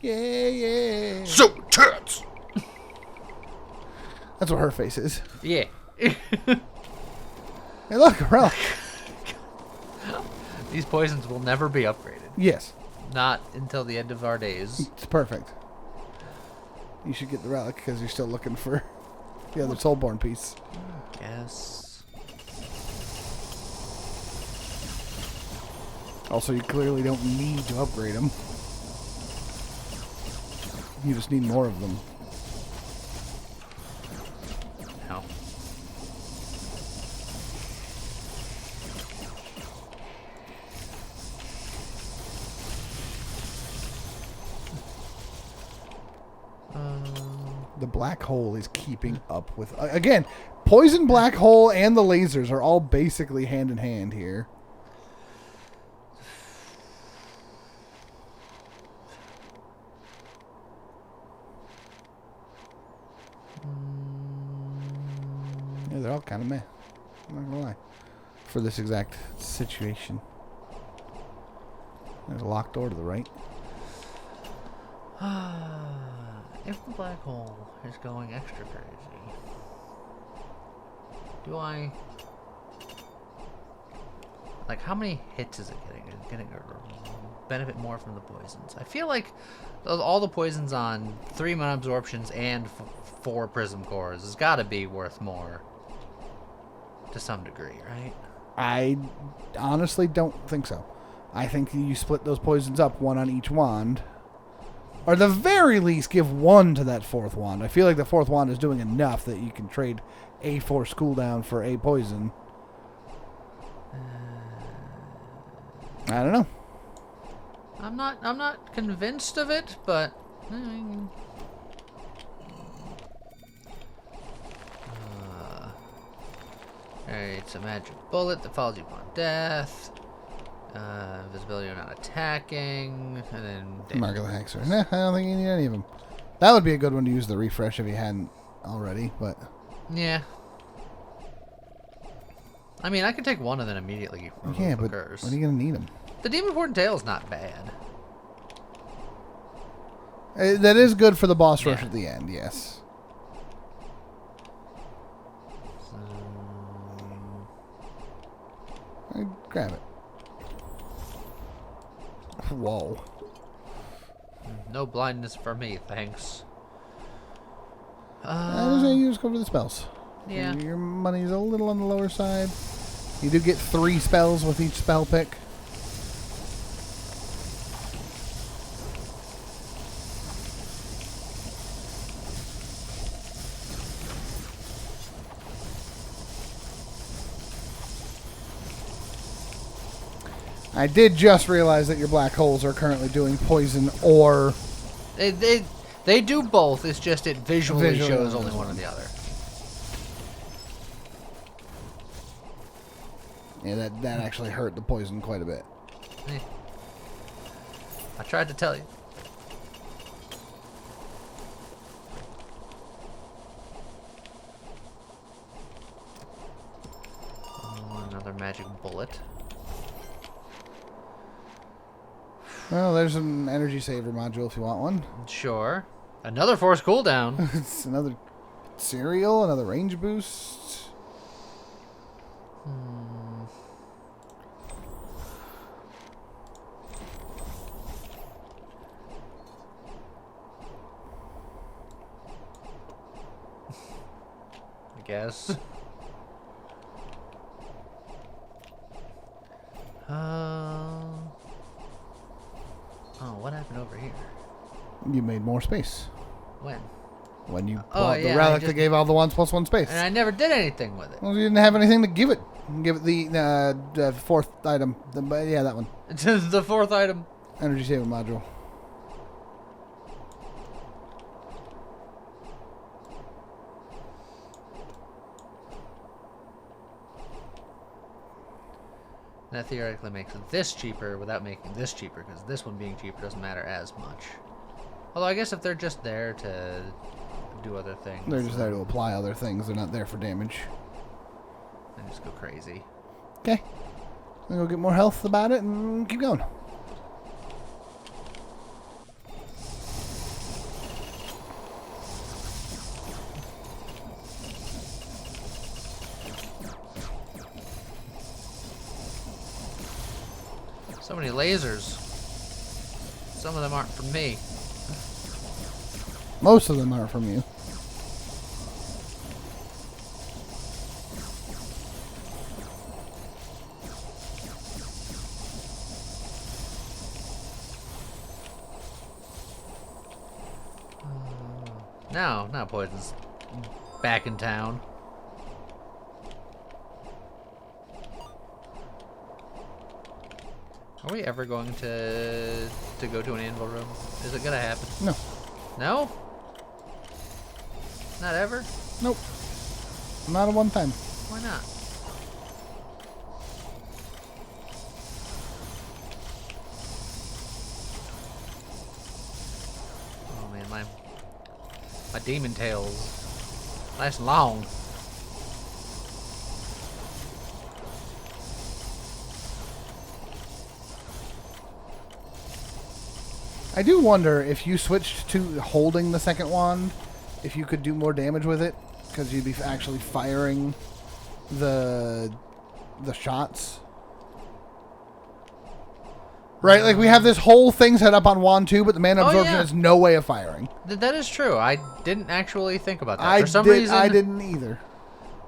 Yeah, yeah. So tits. That's what her face is. Yeah. Hey, look, a relic. These poisons will never be upgraded. Yes. Not until the end of our days. It's perfect. You should get the relic because you're still looking for the other Soulborn piece. Yes. Also, you clearly don't need to upgrade them. You just need more of them. No. The black hole is keeping up with... again, poison black hole and the lasers are all basically hand in hand here. Yeah, they're all kind of meh. I'm not gonna lie. For this exact situation. There's a locked door to the right. If the black hole is going extra crazy, do I... Like, how many hits is it getting? Is it getting a benefit more from the poisons? I feel like all the poisons on 3 mana absorptions and 4 prism cores has got to be worth more to some degree, right? I honestly don't think so. I think you split those poisons up, 1 on each wand. Or at the very least, give 1 to that 4th wand. I feel like the 4th wand is doing enough that you can trade a force cooldown for a poison. I don't know. I'm not convinced of it, but it's a magic bullet that follows you upon death. Invisibility when not attacking, and then Mark of the Hexer. Nah, I don't think you need any of them. That would be a good one to use the refresh if you hadn't already, but... Yeah. I mean, I could take one and then immediately remove yeah, the but curse. when are you going to need them? The Demon Port and Tail is not bad. That is good for the boss rush Yeah. at the end, yes. Grab it. Whoa. No blindness for me, thanks. I was saying you just go for the spells. Yeah. Your money's a little on the lower side. You do get 3 spells with each spell pick. I did just realize that your black holes are currently doing poison or... They do both, it's just it visually shows only one or the other. Yeah, that actually hurt the poison quite a bit. I tried to tell you. Oh, another magic bullet. Well, there's an energy saver module if you want one. Sure. Another force cooldown. It's another cereal, another range boost. I guess. Oh, what happened over here? You made more space. When? When you Oh, bought yeah, the relic I that just- gave all the wands plus 1 space. And I never did anything with it. Well, you didn't have anything to give it. Give it the 4th item. Yeah, that one. It's the 4th item. Energy saver module. That theoretically makes this cheaper without making this cheaper, because this one being cheaper doesn't matter as much. Although I guess if they're just there to do other things... They're just there to apply other things. They're not there for damage. They just go crazy. Okay. Then go get more health about it and keep going. So many lasers. Some of them aren't from me. Most of them are from you. Now Poison's back in town. Are we ever going to go to an anvil room? Is it gonna happen? No. No? Not ever? Nope. Not a one time. Why not? Oh man, my demon tail's nice and long. I do wonder if you switched to holding the second wand, if you could do more damage with it, because you'd be actually firing the shots. Right, like we have this whole thing set up on wand 2, but the mana absorption has no way of firing. That is true. I didn't actually think about that. I didn't either.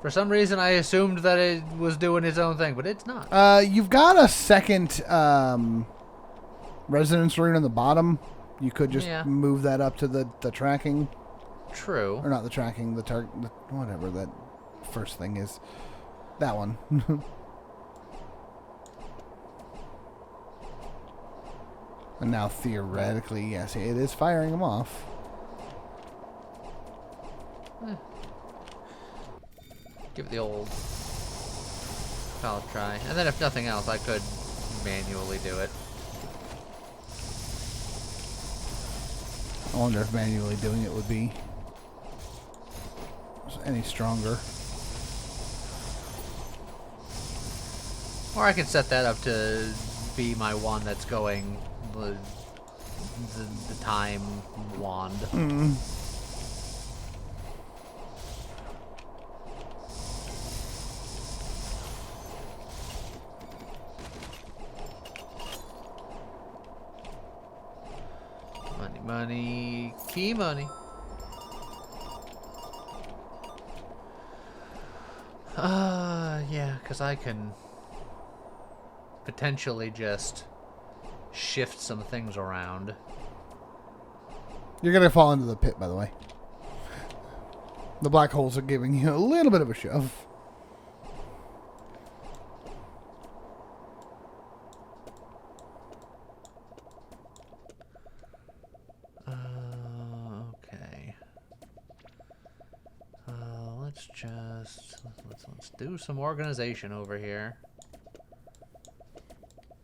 For some reason, I assumed that it was doing its own thing, but it's not. You've got a second resonance rune on the bottom. You could just move that up to the tracking. True. Or not the tracking, the target, whatever that first thing is. That one. And now theoretically, yes, it is firing them off. Give it the old palette try. And then if nothing else, I could manually do it. I wonder if manually doing it would be any stronger. Or I could set that up to be my one that's going the time wand. Mm. Money, key money. Yeah, because I can potentially just shift some things around. You're going to fall into the pit, by the way. The black holes are giving you a little bit of a shove. Okay. Let's do some organization over here.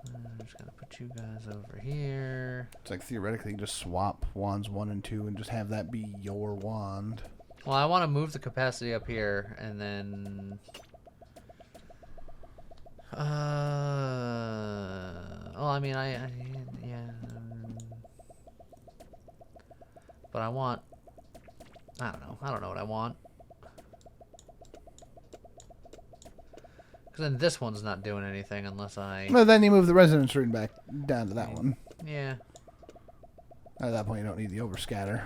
I'm just gonna put you guys over here. It's like theoretically you just swap wands 1 and 2 and just have that be your wand. Well, I want to move the capacity up here and then well, I mean, yeah. But I want, I don't know what I want. Because then this one's not doing anything unless I... Well, then you move the resonance rune back down to that one. Yeah. At that point, you don't need the overscatter.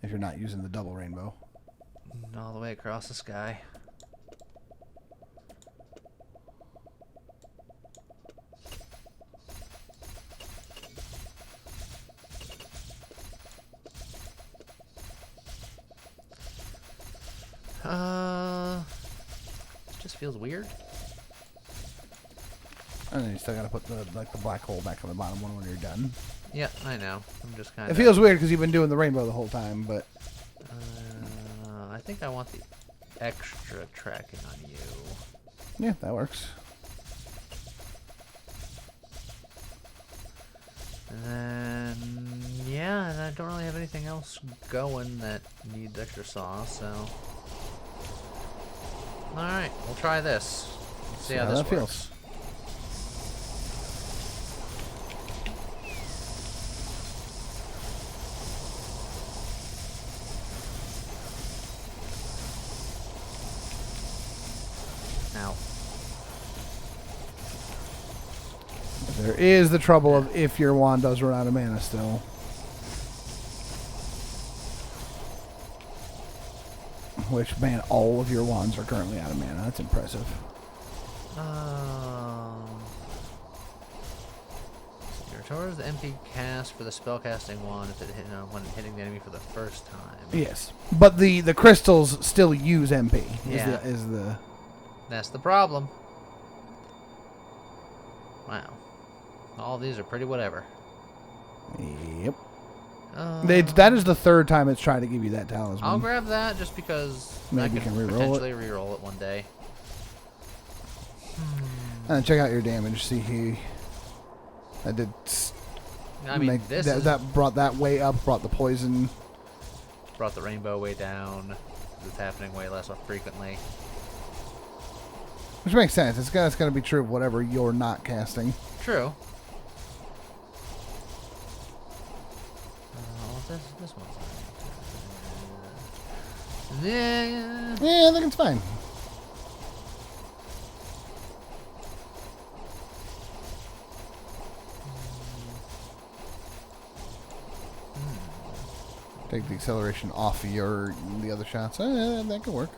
If you're not using the double rainbow. All the way across the sky. It just feels weird. And then you still gotta put the black hole back on the bottom one when you're done. Yeah, I know. I'm just kind of... It feels weird because you've been doing the rainbow the whole time, but... I think I want the extra tracking on you. Yeah, that works. And then... yeah, and I don't really have anything else going that needs extra sauce, so... Alright, we'll try this. Let's see how this works. Feels. Now. there is the trouble of if your wand does run out of mana still. Which, man, all of your wands are currently out of mana. That's impressive. You're towards the MP cast for the spellcasting wand if it hit, when hitting the enemy for the first time. Yes, but the crystals still use MP. Yeah. That's the problem. Wow. All these are pretty whatever. Yep. That is the third time it's trying to give you that talisman. I'll grab that just because Maybe I can potentially reroll it one day. Check out your damage. See he. I did. I mean, that brought that way up. Brought the poison. Brought the rainbow way down. It's happening way less frequently. Which makes sense. It's going to be true of whatever you're not casting. True. This one's yeah, I think it's fine. Take the acceleration off of the other shots. That could work.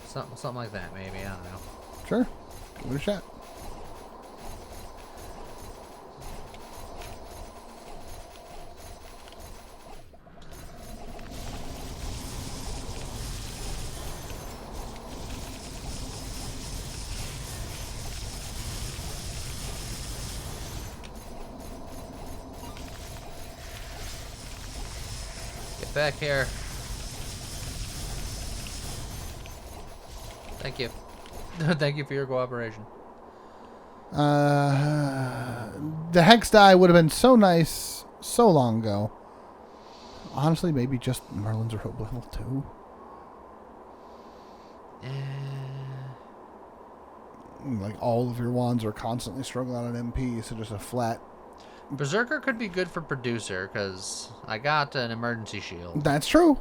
Something like that, maybe. I don't know. Sure. Give it a shot. Get back here. Thank you. Thank you for your cooperation. The hex die would have been so nice so long ago. Honestly, maybe just Merlin's Robe level 2. Like all of your wands are constantly struggling on an MP, so just a flat. Berserker could be good for producer because I got an emergency shield. That's true.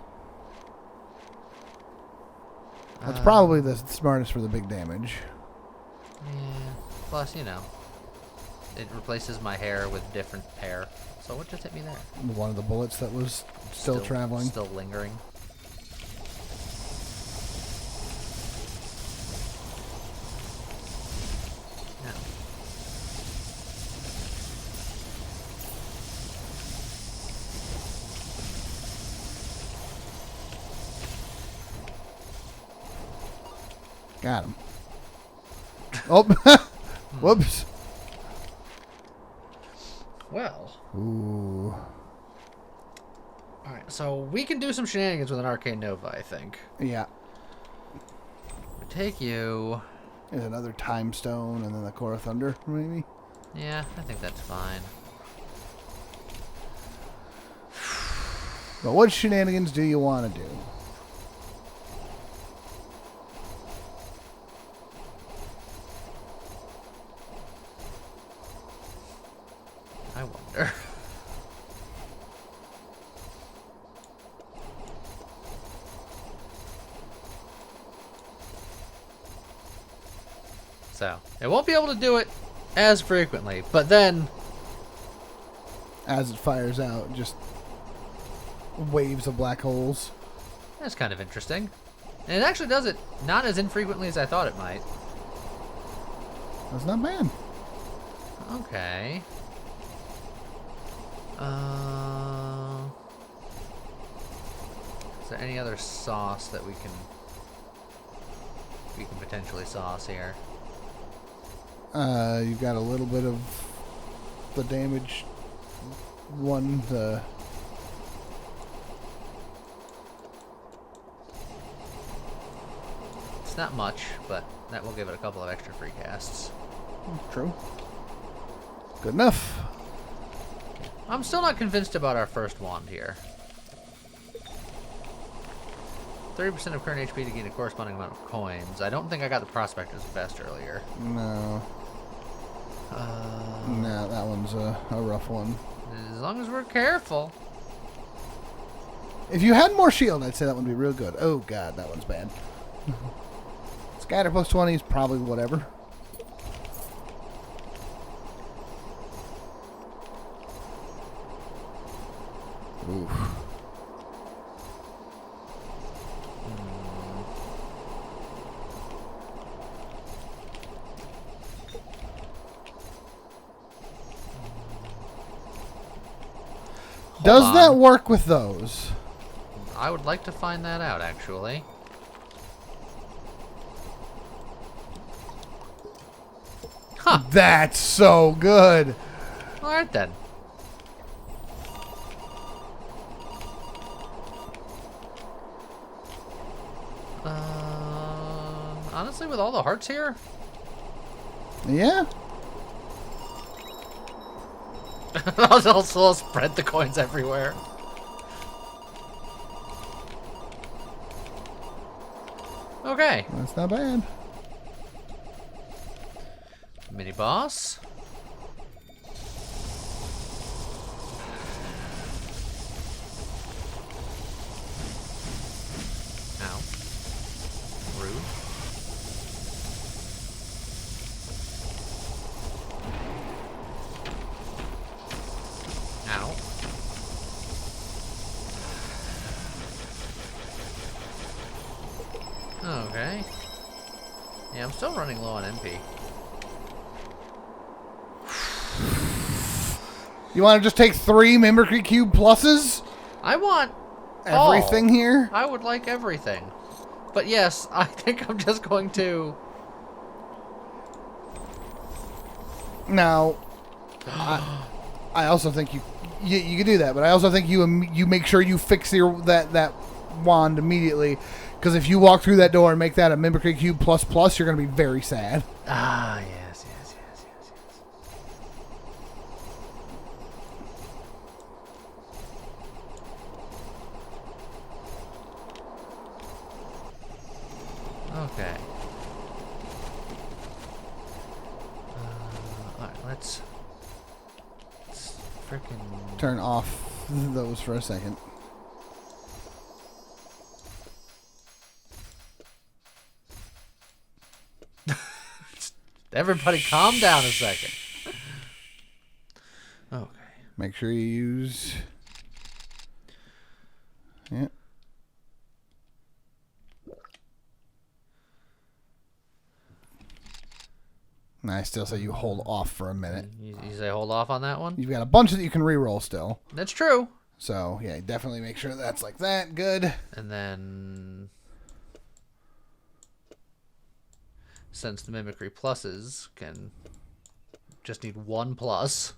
That's probably the smartest for the big damage. Yeah. Plus, it replaces my hair with different hair. So what just hit me there? One of the bullets that was still traveling. Still lingering. No. Got him. Oh, whoops. Well. Ooh. Alright, so we can do some shenanigans with an Arcane Nova, I think. Yeah. We take you. There's another Time Stone and then the Core of Thunder, maybe? Yeah, I think that's fine. But what shenanigans do you want to do? I wonder. So, it won't be able to do it as frequently, but then... As it fires out, just waves of black holes. That's kind of interesting. And it actually does it not as infrequently as I thought it might. That's not bad. Okay. Is there any other sauce that we can potentially sauce here? You've got a little bit of the damage one. It's not much, but that will give it a couple of extra free casts. True. Good enough. I'm still not convinced about our first wand here. 30% of current HP to gain a corresponding amount of coins. I don't think I got the Prospector's Vest earlier. No. No, that one's a rough one. As long as we're careful. If you had more shield, I'd say that would be real good. Oh, God, that one's bad. Scatter plus 20 is probably whatever. Oof. Does that work with those? I would like to find that out, actually. Huh. That's so good. Alright then. Honestly, with all the hearts here? Yeah. I'll also spread the coins everywhere. Okay. That's not bad. Mini boss. Ow. Rude. Ow. Okay. Yeah, I'm still running low on MP. You want to just take 3 Mimicry Cube pluses? I want Everything all. here? I would like everything. But yes, I think I'm just going to... Now, I also think you can do that, but I also think you make sure you fix that wand immediately, because if you walk through that door and make that a Mimicry Cube plus plus, you're going to be very sad. Ah, yes, yes, yes, yes, yes. Okay. Alright, let's frickin' Turn off those for a second. Everybody calm down a second. Okay. Make sure you use... Yeah. And I still say you hold off for a minute. You say hold off on that one? You've got a bunch that you can reroll still. That's true. So, yeah, definitely make sure that's like that. Good. And then... since the Mimicry pluses can just need 1 plus.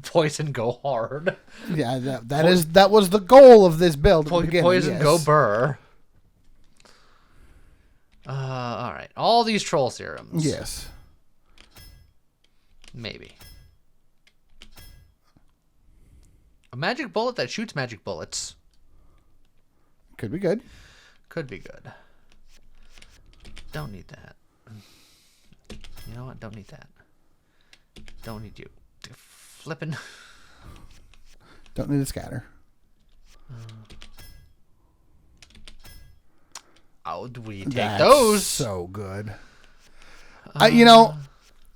Poison go hard. Yeah, that was the goal of this build. Poison go burr. Alright. All these troll serums. Yes. Maybe. A magic bullet that shoots magic bullets. Could be good. Could be good. Don't need that. You know what? Don't need that. Don't need you. Flippin'. Don't need a scatter. Oh, do we take That's those? So good. You know,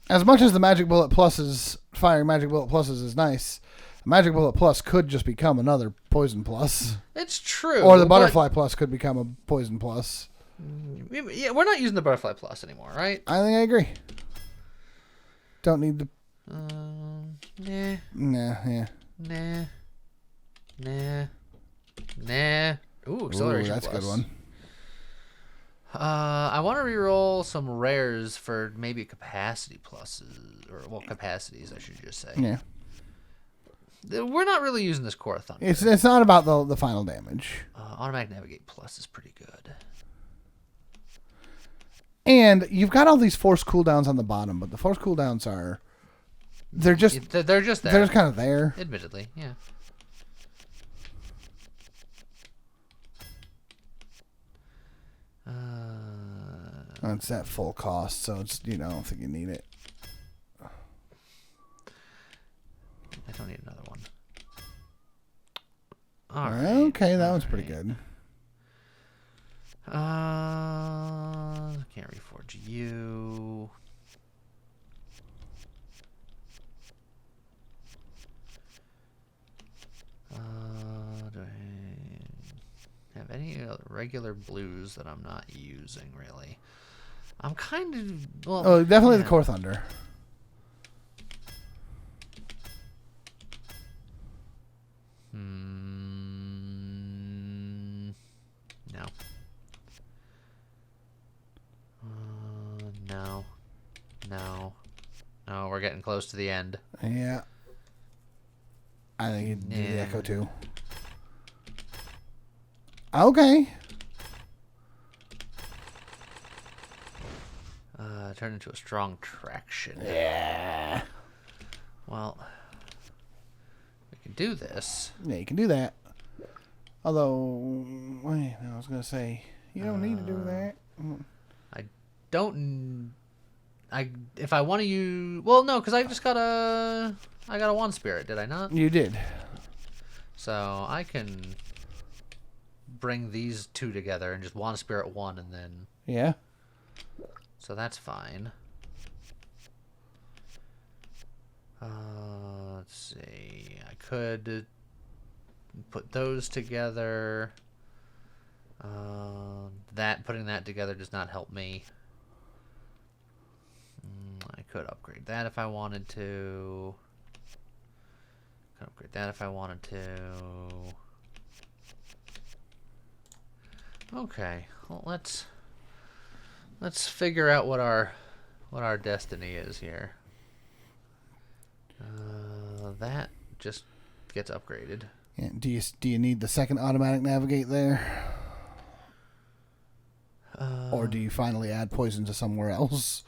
as much as the Magic Bullet Pluses, firing Magic Bullet Pluses is nice, Magic Bullet Plus could just become another Poison Plus. It's true. Or the Butterfly Plus could become a Poison Plus. Yeah, we're not using the Butterfly Plus anymore, right? I think I agree. Don't need the... Nah. Nah, yeah. Nah. Nah. Nah. Ooh, Acceleration that's Plus. a good one. I want to reroll some rares for maybe capacity pluses, or well, capacities, I should just say. Yeah. We're not really using this Core Thunder. It's not about the final damage. Automatic Navigate Plus is pretty good. And you've got all these force cooldowns on the bottom, but the force cooldowns are... They're just there. They're just kind of there. Admittedly, yeah. It's at full cost, so it's I don't think you need it. I don't need another one. All right. Okay, that one's pretty good. Can't reforge you. regular blues that I'm not using, really. I'm kind of... Well, Oh, definitely yeah. the Core Thunder. No. No. No. No, we're getting close to the end. Yeah. I think you'd do the Echo too. Okay. Turn into a strong traction. Yeah. Well, we can do this. Yeah, you can do that. Although, wait, I was going to say, you don't need to do that. I don't... if I want to use... Well, no, because I just got a... I got a Wand Spirit, did I not? You did. So I can bring these two together and just Wand Spirit one and then... Yeah. So that's fine. Let's see. I could put those together. Putting that together does not help me. I could upgrade that if I wanted to. Could upgrade that if I wanted to. Okay. Well, let's figure out what our destiny is here. That just gets upgraded. Yeah. Do you need the second automatic navigate there? Or do you finally add poison to somewhere else?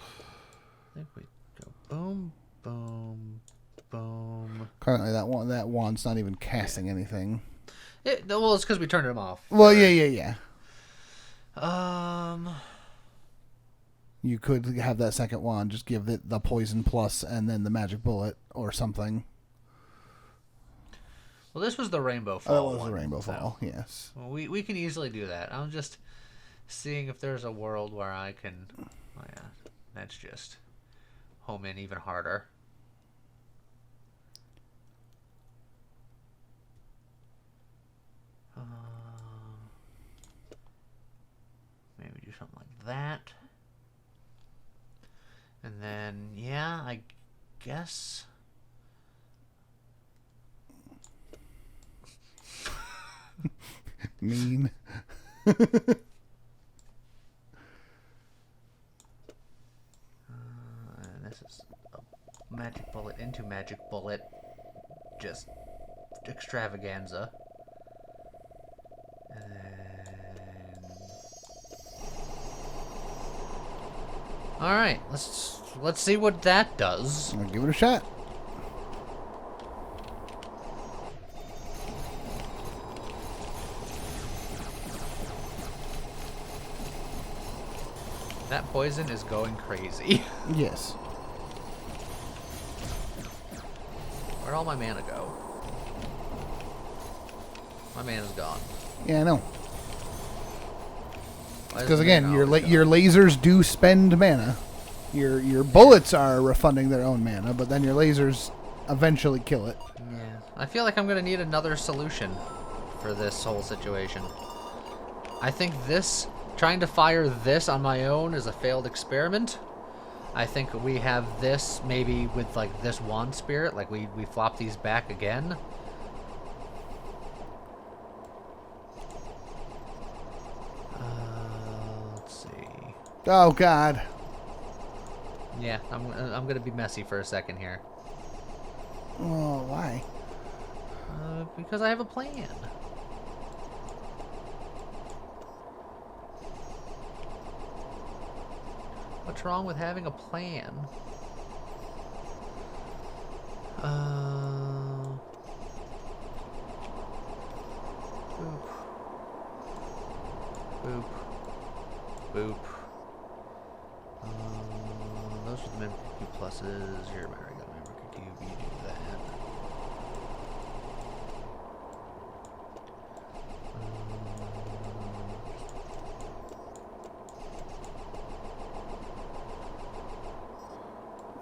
I think we go boom, boom, boom. Currently, that wand's not even casting anything. Well, it's because we turned him off. Well, yeah. Um. You could have that second wand, just give it the poison plus and then the magic bullet or something. Well, this was the Rainbow Fall. Oh, that was one, the Rainbow so. Fall, yes. Well, we can easily do that. I'm just seeing if there's a world where I can... Oh, yeah. That's just home in even harder. Maybe do something like that. And then, yeah, I guess... Mean. This is a magic bullet into magic bullet. Just extravaganza. And then... Alright, let's see what that does. I'll give it a shot. That poison is going crazy. Yes. Where'd all my mana go? My mana's gone. Yeah, I know. Why is Because the again, mana your always gone? your lasers do spend mana. Your bullets are refunding their own mana, but then your lasers eventually kill it. Yeah. I feel like I'm going to need another solution for this whole situation. I think trying to fire this on my own is a failed experiment. I think we have this maybe with like this Wand Spirit, like we flop these back again. Let's see. Oh God. Yeah, I'm gonna be messy for a second here. Oh, why? Because I have a plan. What's wrong with having a plan? Boop. Boop. Boop. Those are the member cube pluses. Your regular member cube, you do that.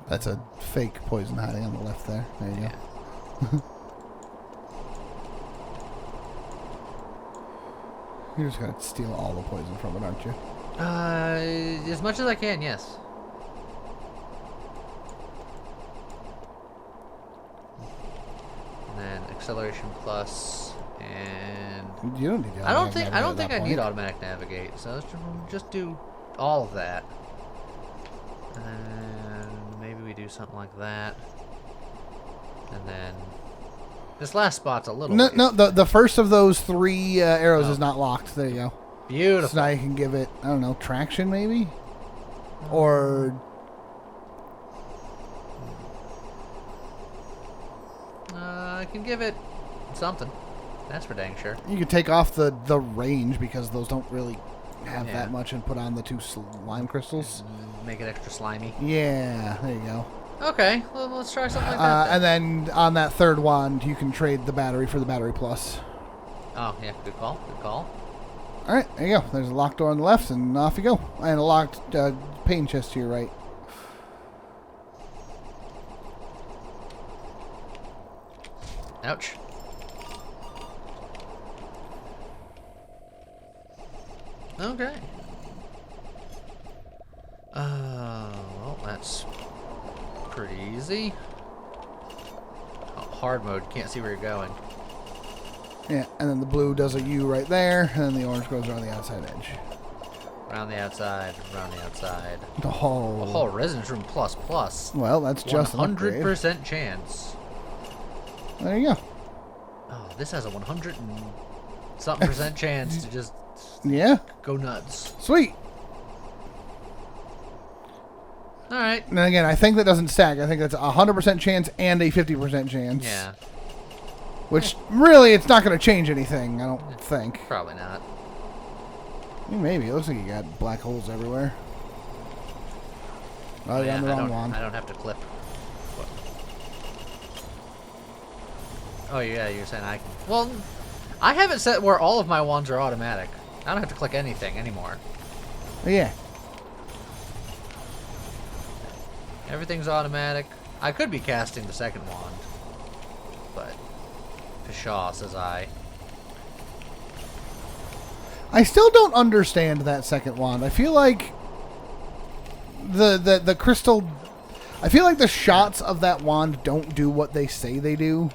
That's a fake poison hiding on the left there. There you go. You're just gonna steal all the poison from it, aren't you? As much as I can, yes. And then acceleration plus, and You don't need to. I don't think I need automatic navigate. So let's just do all of that, and then maybe we do something like that, and then this last spot's a little. No. The first of those 3 arrows is not locked. There you go. Beautiful. So now you can give it, I don't know, traction maybe? Or... I can give it something. That's for dang sure. You could take off the range because those don't really have that much and put on the 2 slime crystals. Make it extra slimy. Yeah, there you go. Okay, well, let's try something like that. And then on that 3rd wand, you can trade the battery for the battery plus. Oh, yeah, good call, good call. All right, there you go. There's a locked door on the left, and off you go. And a locked pain chest to your right. Ouch. Okay. Well, that's pretty easy. Oh, hard mode, can't see where you're going. Yeah, and then the blue does a U right there, and then the orange goes around the outside edge. Around the outside, around the outside. Oh. Oh, Residence Room plus plus. Well, that's just 100% chance. There you go. Oh, this has a 100 and something percent chance to just go nuts. Sweet. All right. And again, I think that doesn't stack. I think that's a 100% chance and a 50% chance. Yeah. Which, really, it's not going to change anything, I don't think. Probably not. Maybe. It looks like you got black holes everywhere. Oh, you're on the wrong one. I don't have to clip. What? Oh, yeah, you're saying I can... Well, I have it set where all of my wands are automatic. I don't have to click anything anymore. Yeah. Everything's automatic. I could be casting the second wand, but pshaw, says I. I still don't understand that second wand. I feel like the crystal... I feel like the shots of that wand don't do what they say they do.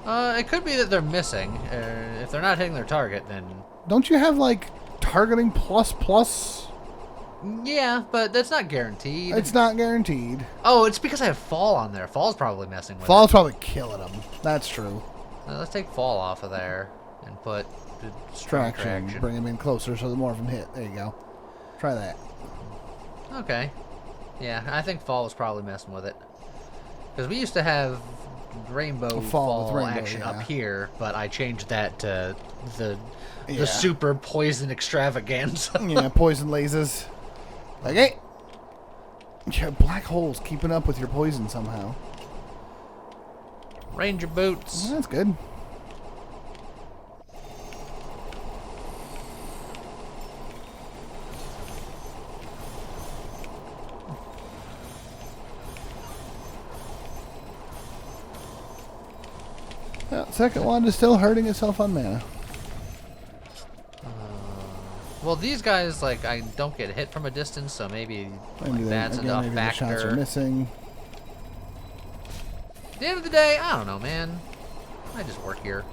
It could be that they're missing. If they're not hitting their target, then... Don't you have, like, targeting plus? Yeah, but that's not guaranteed. It's not guaranteed. Oh, it's because I have Fall on there. Fall's probably messing with Fall's it. probably killing them. That's true. Let's take Fall off of there and put Traction. Bring them in closer so the more of them hit. There you go. Try that. Okay. Yeah, I think Fall was probably messing with it. Because we used to have Rainbow Fall action up here, but I changed that to the super poison extravaganza. Yeah, poison lasers. Okay. Yeah, black holes keeping up with your poison somehow. Ranger boots. Well, that's good. Well, second wand is still hurting itself on mana. Well, these guys, like, I don't get hit from a distance, so maybe that's enough maybe factor. the shots are missing. At the end of the day, I don't know, man. I just work here.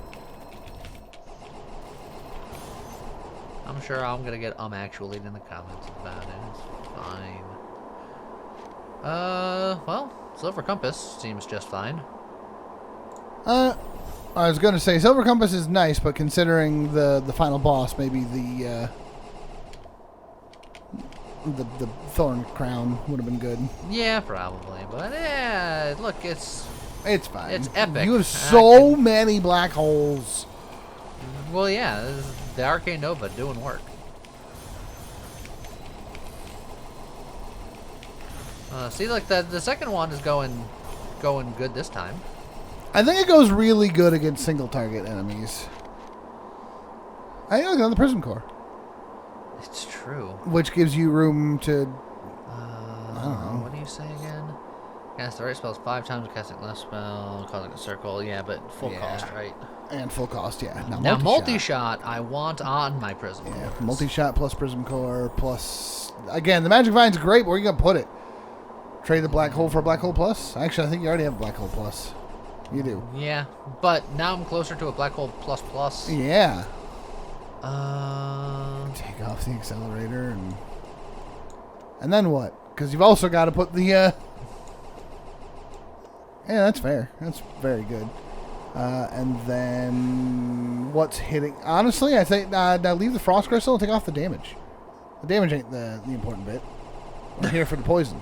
I'm sure I'm gonna get actually in the comments about it. It's fine. Well, Silver Compass seems just fine. I was gonna say Silver Compass is nice, but considering the final boss, maybe the Thorn Crown would have been good. Yeah, probably. But yeah, look, it's fine. It's epic. You have so many black holes. Well, yeah, this is the Arcane Nova doing work. See, like the second one is going good this time. I think it goes really good against single target enemies. I look on the Prism Core. It's true. Which gives you room to... I don't know. What do you say again? Cast the right spells 5 times, casting less spell, causing a circle. Yeah, but full cost, right? And full cost, yeah. Now multi-shot, I want on my prism. Yeah, multi-shot plus prism core plus... Again, the Magic Vine's great, but where are you going to put it? Trade the black hole for a black hole plus? Actually, I think you already have a black hole plus. You do. Yeah, but now I'm closer to a black hole plus plus. Yeah. Take off the accelerator and then what? Because you've also got to put the... Yeah, that's fair. That's very good. And then what's hitting? Honestly, I think now leave the frost crystal and take off the damage. The damage ain't the important bit. We're here for the poison.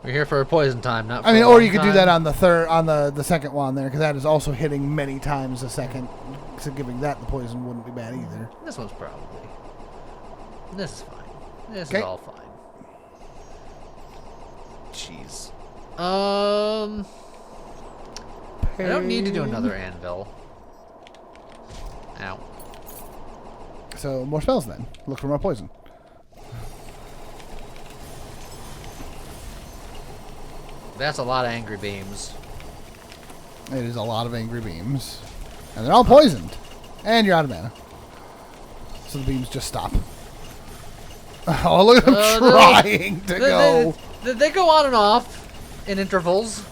We're here for a poison time, not. For or you could do that on the second one there, because that is also hitting many times a second. So giving that the poison wouldn't be bad either. This one's probably. This is fine. This is all fine. Jeez. I don't need to do another anvil. Ow. So more spells then. Look for more poison. That's a lot of angry beams. It is a lot of angry beams. And they're all poisoned. And you're out of mana. So the beams just stop. Oh, look at them trying to go. They go on and off in intervals.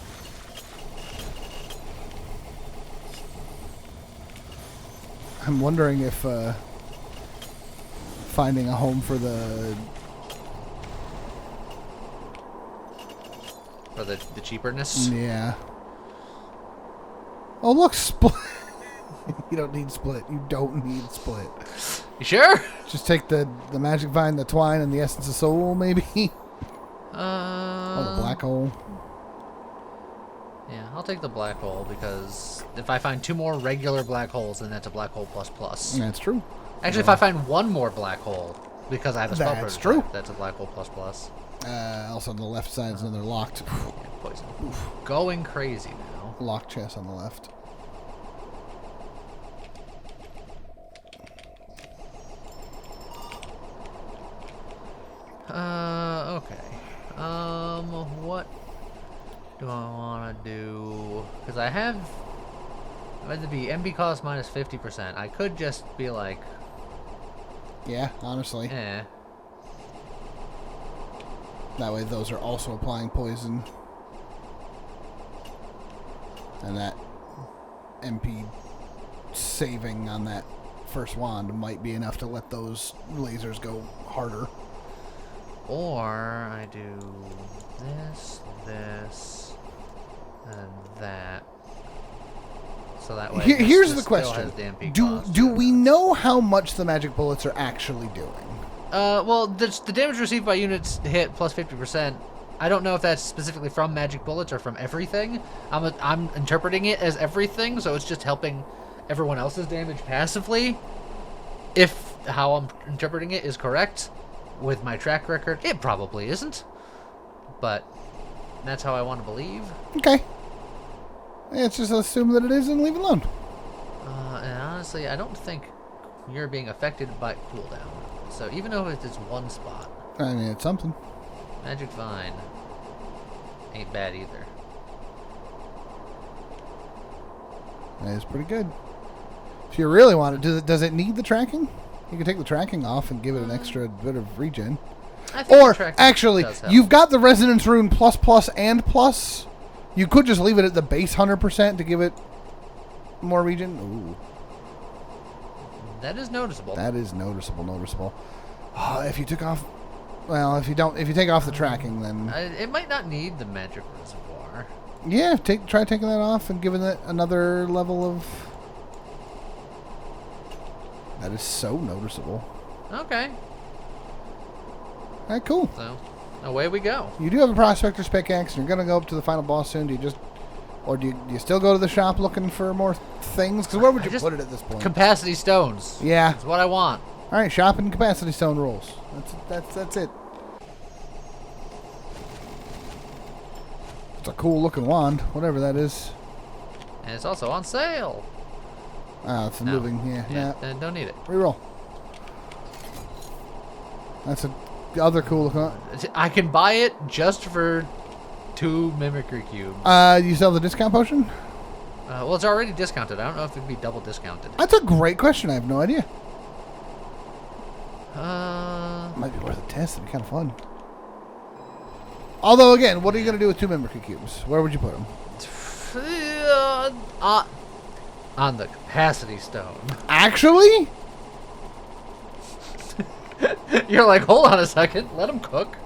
I'm wondering if finding a home for the... For the cheaperness? Yeah. Oh, look, split. You don't need split. You don't need split. You sure? Just take the magic vine, the twine, and the essence of soul, maybe. Oh, the black hole. Yeah, I'll take the black hole, because if I find 2 more regular black holes, then that's a black hole plus plus. That's true. Actually, if I find 1 more black hole, because I have a spell That's prototype, true. that's a black hole plus plus. Also on the left side is another locked. Yeah, poison. Oof. Going crazy now. Locked chest on the left. Okay. What do I want to do? Because I have to be MB cost minus 50%. I could just be like, yeah, honestly. eh. That way those are also applying poison. And that MP saving on that first wand might be enough to let those lasers go harder. Or I do this, and that. So that way. Here's the still question: has the MP Do cost. we know how much the magic bullets are actually doing? Well, the damage received by units hit plus 50%. I don't know if that's specifically from magic bullets or from everything. I'm interpreting it as everything, so it's just helping everyone else's damage passively. If how I'm interpreting it is correct, with my track record, it probably isn't. But that's how I want to believe. Okay. Let's just assume that it is and leave it alone. And honestly, I don't think you're being affected by cooldown. So even though it is 1 spot, I mean, it's something. Magic Vine ain't bad either. That is pretty good. If you really want it, does it need the tracking? You can take the tracking off and give it an extra bit of regen. I think Or, the tracking actually, does help. you've got the Resonance Rune plus plus and plus. You could just leave it at the base 100% to give it more regen. Ooh. That is noticeable. That is noticeable. If you took off... Well, if you take off the tracking, then... It might not need the magic reservoir. Yeah, try taking that off and giving it another level of... That is so noticeable. Okay. Alright, cool. So, away we go. You do have a Prospector's Pickaxe, and you're going to go up to the final boss soon. Do you still go to the shop looking for more things? Because where would you put it at this point? Capacity stones. Yeah. That's what I want. Alright, shop and capacity stone rolls. That's it. It's a cool looking wand, whatever that is. And it's also on sale. It's moving, yeah. Then don't need it. Reroll. That's a other cool looking. I can buy it just for 2 mimicry cubes. You sell the discount potion? Well, it's already discounted. I don't know if it'd be double discounted. That's a great question. I have no idea. Might be worth a test. It'd be kind of fun. Although, again, what are you going to do with 2 mimicry cubes? Where would you put them? On the capacity stone. Actually? You're like, hold on a second. Let them cook.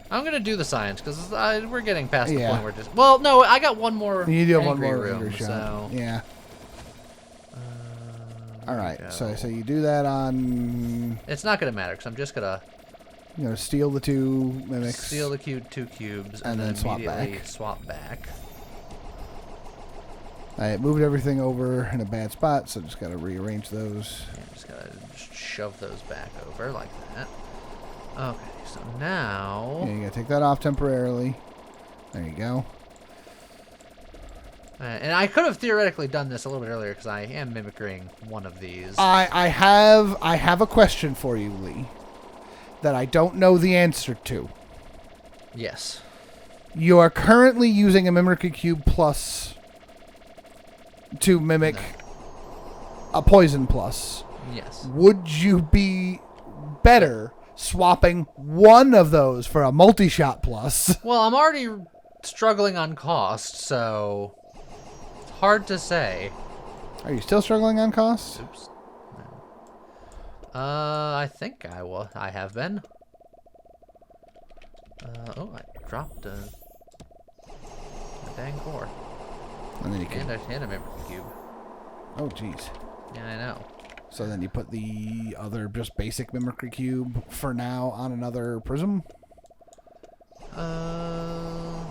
I'm going to do the science because we're getting past the point where just... Well, no, I got one more You do have one angry more room, angry shot. so... Yeah. All right. So you do that on... It's not going to matter because I'm just going to... You know, steal the 2 mimics. Steal the 2 cubes and then immediately swap back. I moved everything over in a bad spot, so just got to rearrange those. Yeah, just got to shove those back over like that. Okay, so now... Yeah, you got to take that off temporarily. There you go. And I could have theoretically done this a little bit earlier because I am mimicking one of these. I have a question for you, Lee, that I don't know the answer to. Yes. You are currently using a mimicry cube plus to mimic a poison plus. Yes. Would you be better swapping one of those for a multi-shot plus? Well, I'm already struggling on cost, so it's hard to say. Are you still struggling on cost? Oops. No. I think I have been. Oh, I dropped a dang core. And then you can. And a memory cube. Oh, jeez. Yeah, I know. So then you put the other just basic mimicry cube for now on another prism? Because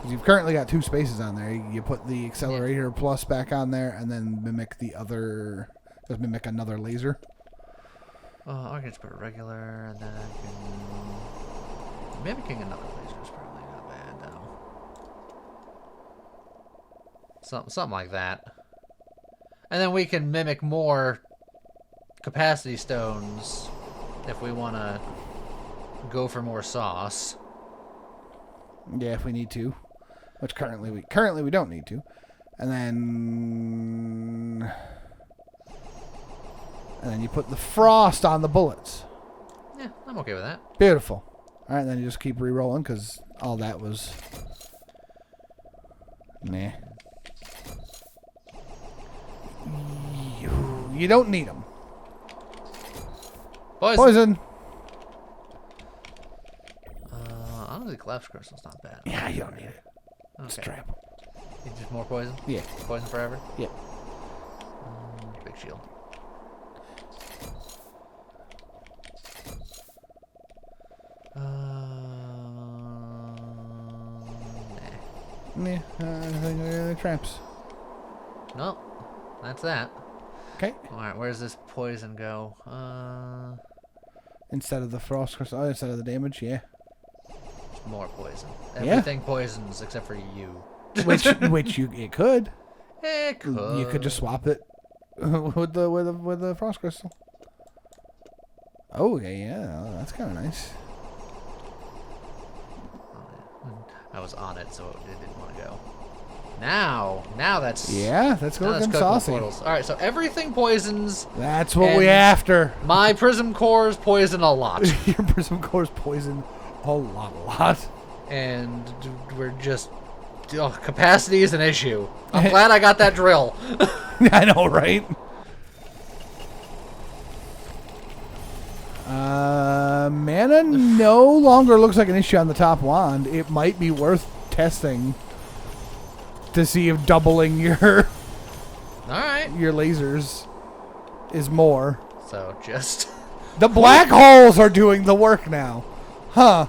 you've currently got 2 spaces on there. You put the accelerator plus back on there and then mimic the other... Just mimic another laser. I can just put a regular and then I can... Mimicking another laser is probably not bad, though. Something like that. And then we can mimic more capacity stones if we want to go for more sauce. Yeah, if we need to. Which currently we don't need to. And then you put the frost on the bullets. Yeah, I'm okay with that. Beautiful. All right, then you just keep re-rolling because all that was... Nah. You don't need them. Poison. Honestly, collapse crystal's not bad. Yeah, you don't need it. Okay. It's a trap. You just more poison? Yeah. Poison forever? Yeah. Big shield. Nah. Anything traps. No, that's that. Okay. Alright, where's this poison go? Instead of the frost crystal, instead of the damage, yeah. More poison. Yeah. Everything poisons except for you. Which it could. It could. You could just swap it with the frost crystal. Oh yeah, that's kind of nice. I was on it, so it didn't want to go. Now that's... Yeah, that's good. Saucy. All right, so everything poisons. That's what we after. My prism cores poison a lot. Your prism cores poison a lot. And we're just... capacity is an issue. I'm glad I got that drill. I know, right? Mana no longer looks like an issue on the top wand. It might be worth testing to see if doubling your your lasers is more. So just the black holes are doing the work now, huh?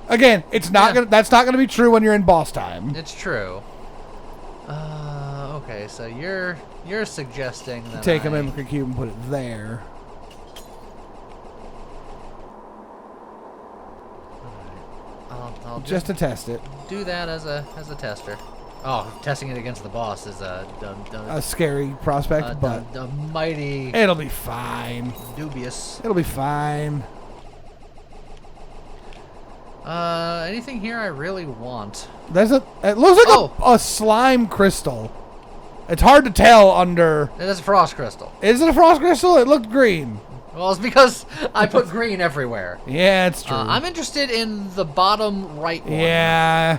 Again, it's not gonna. That's not gonna be true when you're in boss time. It's true. Okay, so you're suggesting that take a mimicry cube and put it there. I'll just to test it. Do that as a tester. Oh, testing it against the boss is a scary prospect, but a mighty it'll be fine. dubious. It'll be fine. Anything here I really want? It looks like a slime crystal. It's hard to tell under. It is a frost crystal. Is it a frost crystal? It looked green. Well, it's because I put green everywhere. Yeah, it's true. I'm interested in the bottom right one. Yeah.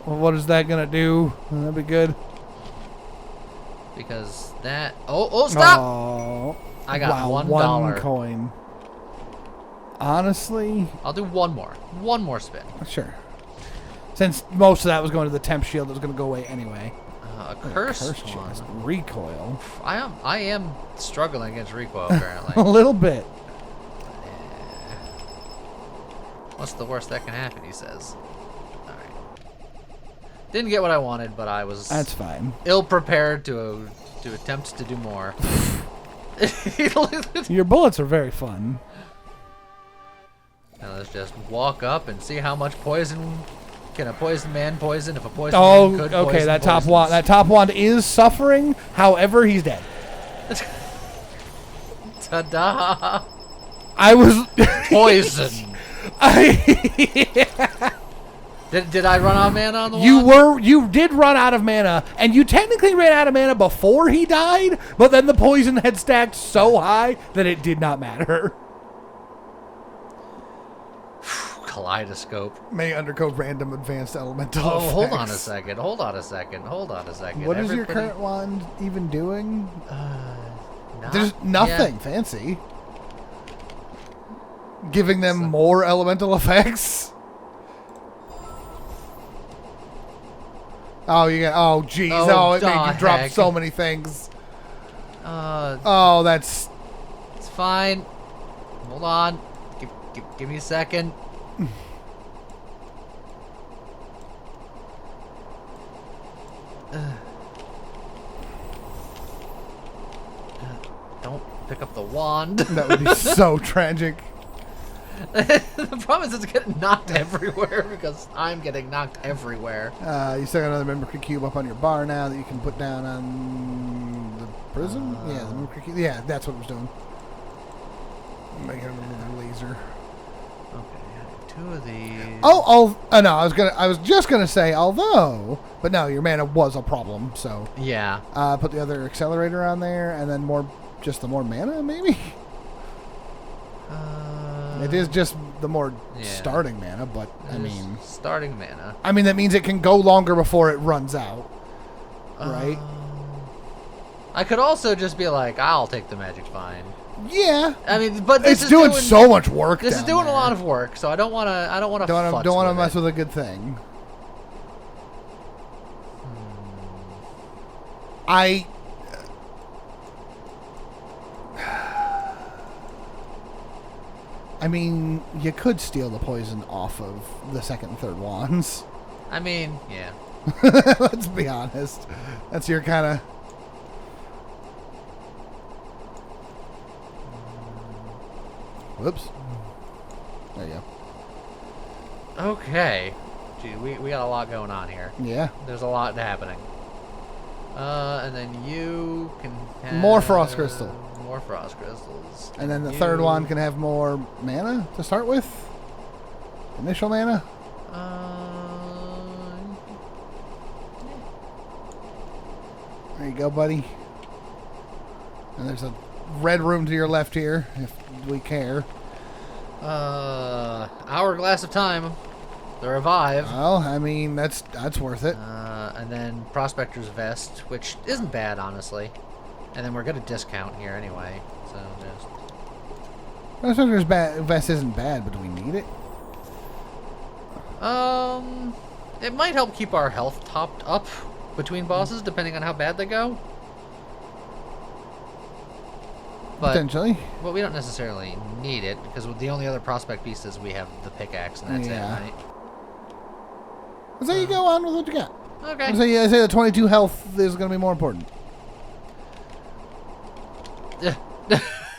Well, what is that gonna do? That'd be good. Because that. Oh, stop! Oh. I got $1. $1. Coin. Honestly, I'll do one more. One more spin. sure. Since most of that was going to the temp shield, it was going to go away anyway. A curse one. chest. Recoil. I am struggling against recoil apparently. A little bit. What's the worst that can happen? He says. All right. Didn't get what I wanted, but I was. That's fine. Ill prepared to attempt to do more. Your bullets are very fun. Now let's just walk up and see how much poison can a poison man poison if a poison man could okay. poison That poisons. top wand is suffering. However, he's dead. Ta-da! I was Poison. Did I run out of mana on the wand? You did run out of mana, and you technically ran out of mana before he died, but then the poison had stacked so high that it did not matter. Kaleidoscope. May undercode random advanced elemental Oh, effects. hold on a second. What is your current wand even doing? Not There's nothing yet. fancy. Giving them more elemental effects? Oh, you got. Oh, jeez. Oh, it made you drop heck. so many things. Oh, that's. it's fine. Hold on. Give me a second. Don't pick up the wand. That would be so tragic. The problem is it's getting knocked everywhere because I'm getting knocked everywhere. You still got another Mimicry Cube up on your bar now that you can put down on the prism? Yeah, the Mimicry Cube. Yeah, that's what it was doing. Making it a laser. Okay, I have 2 of these. Oh, no, I was just gonna say, although, but no, your mana was a problem, so. Yeah. Put the other accelerator on there, and then just the more mana, maybe? It is just the more starting mana, but, I mean. Starting mana. I mean, that means it can go longer before it runs out, right? I could also just be like, I'll take the magic fine. Yeah. I mean, but this it's doing so much work. This is doing a lot of work, so I don't want to. Don't want to mess with a good thing. I mean, you could steal the poison off of the second and third wands. I mean, yeah. Let's be honest. That's your kind of. Whoops. There you go. Okay. Gee, we got a lot going on here. Yeah. There's a lot happening. And then you can have more frost crystal. More frost crystals. And then the third one can have more mana to start with. Initial mana. There you go, buddy. And there's a red room to your left here, if we care. Hourglass of time. The revive. Well, I mean, that's worth it. And then Prospector's Vest, which isn't bad, honestly. And then we're going to discount here anyway. So just... Prospector's Vest isn't bad, but do we need it? It might help keep our health topped up between bosses, depending on how bad they go. But, potentially. But we don't necessarily need it, because the only other prospect piece is we have the pickaxe, and that's it, right? So you go on with what you got. Okay. I say the 22 health is going to be more important.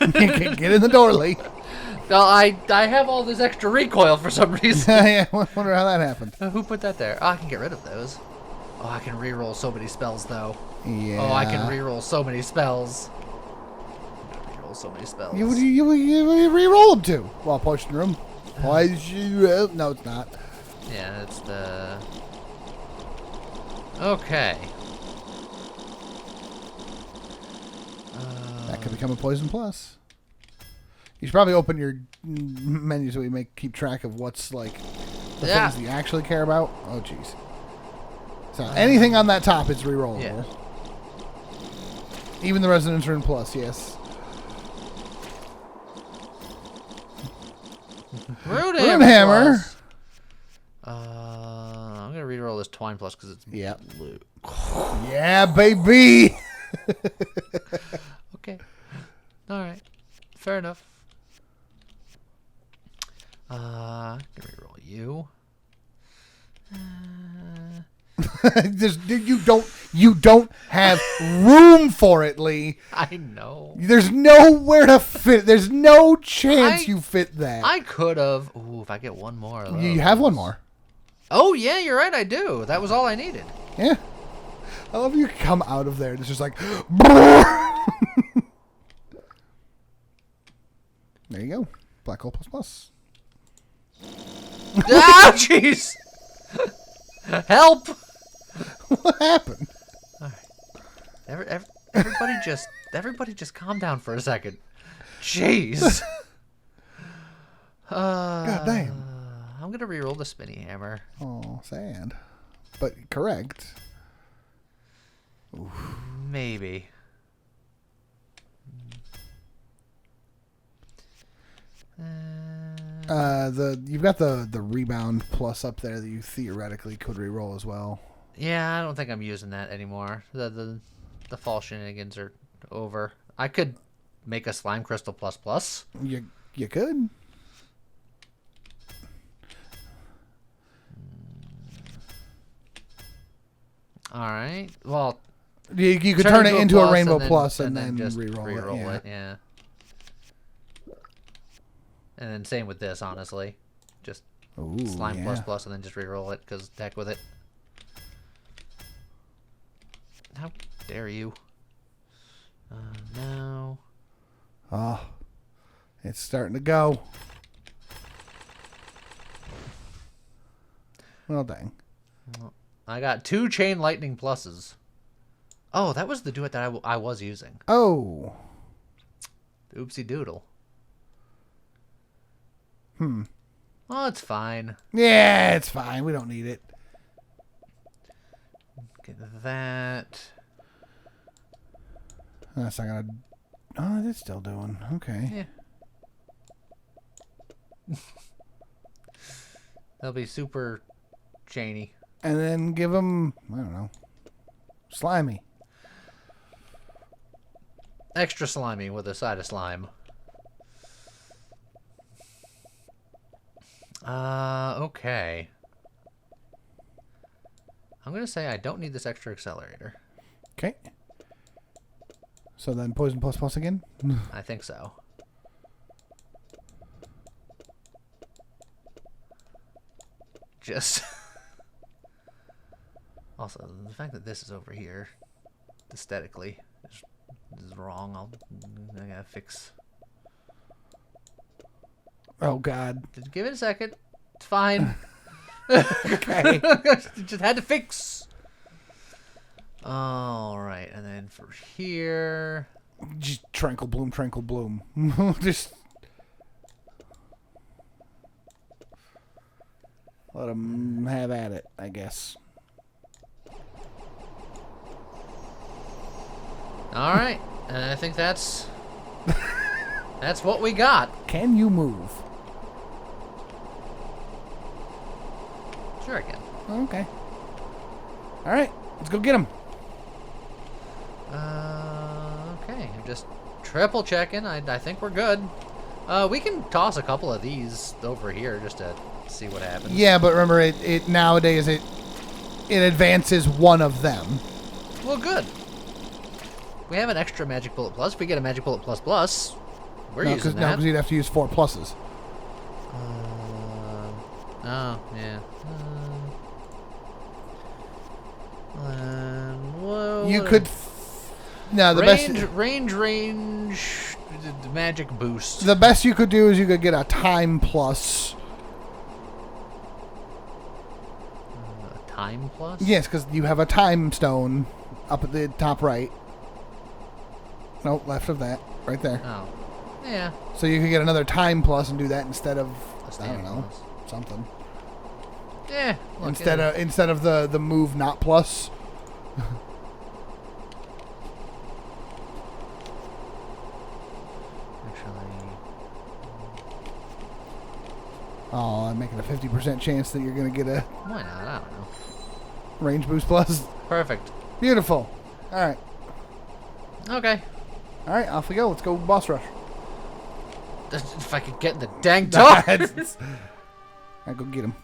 You can get in the door, Lee. Well, I have all this extra recoil for some reason. Yeah, I wonder how that happened. Who put that there? Oh, I can get rid of those. Oh, I can reroll so many spells, though. Yeah. Oh, I can reroll so many spells. Reroll so many spells. You re-roll them too. Well, potion room. Poison. No, it's not. Yeah, it's the... Okay. That could become a poison plus. You should probably open your menu so we keep track of what's like the things that you actually care about. Oh, jeez. So anything on that top is rerollable. Yeah. Even the Resonance Rune Plus, yes. Runehammer. I'm gonna reroll this Twine Plus because it's blue. Yeah, baby. Okay. All right. Fair enough. I'm gonna reroll you. You don't have room for it, Lee. I know. There's nowhere to fit. There's no chance you fit that. I could have. Ooh, if I get one more. You have one more. Oh yeah, you're right. I do. That was all I needed. Yeah. I love you come out of there and it's just like. There you go. Black hole plus plus. Ah, jeez. Help. What happened? All right. Everybody just calm down for a second. Jeez. God damn. I'm gonna reroll the spinny hammer. Oh, sad. But correct. Oof. Maybe. You've got the rebound plus up there that you theoretically could reroll as well. Yeah, I don't think I'm using that anymore. The fall shenanigans are over. I could make a slime crystal plus plus. You could. All right. Well, you could turn it into a rainbow plus and then just reroll it. Yeah. And then same with this, honestly. Just slime plus plus and then just reroll it because heck with it. How dare you? No. Oh, it's starting to go. Well, dang. Well, I got 2 chain lightning pluses. Oh, that was the do it that I was using. Oh. Oopsie doodle. Well, it's fine. Yeah, it's fine. We don't need it. Get that. That's not gonna. Oh, it's still doing. Okay. Yeah. They'll be super chainy. And then give them, I don't know, slimy. Extra slimy with a side of slime. Okay. I'm going to say I don't need this extra accelerator. Okay. So then poison plus plus again? I think so. Just... Also, the fact that this is over here, aesthetically, is wrong. I gotta fix... Oh, God. Just give it a second. It's fine. Okay. Just had to fix. All right, and then for here... Just tranquil bloom. Just... Let them have at it, I guess. All right, and I think that's what we got. Can you move? Sure I can. Okay. All right, let's go get them. Okay, I'm just triple checking. I think we're good. We can toss a couple of these over here just to see what happens. Yeah, but remember, it nowadays it advances one of them. Well, good. We have an extra magic bullet plus. If we get a magic bullet plus, we're using that. No, because you'd have to use 4 pluses. Oh, yeah. Whoa, You could. No, the range, magic boost. The best you could do is you could get a time plus. Time plus? Yes, because you have a time stone up at the top right. No, left of that, right there. Oh, yeah. So you could get another time plus and do that instead of I don't know something. Yeah. Instead of the move not plus. Oh, I'm making a 50% chance that you're going to get a... Why not? I don't know. Range boost plus. Perfect. Beautiful. All right. Okay. All right, off we go. Let's go boss rush. If I could get in the dang door. I go get him.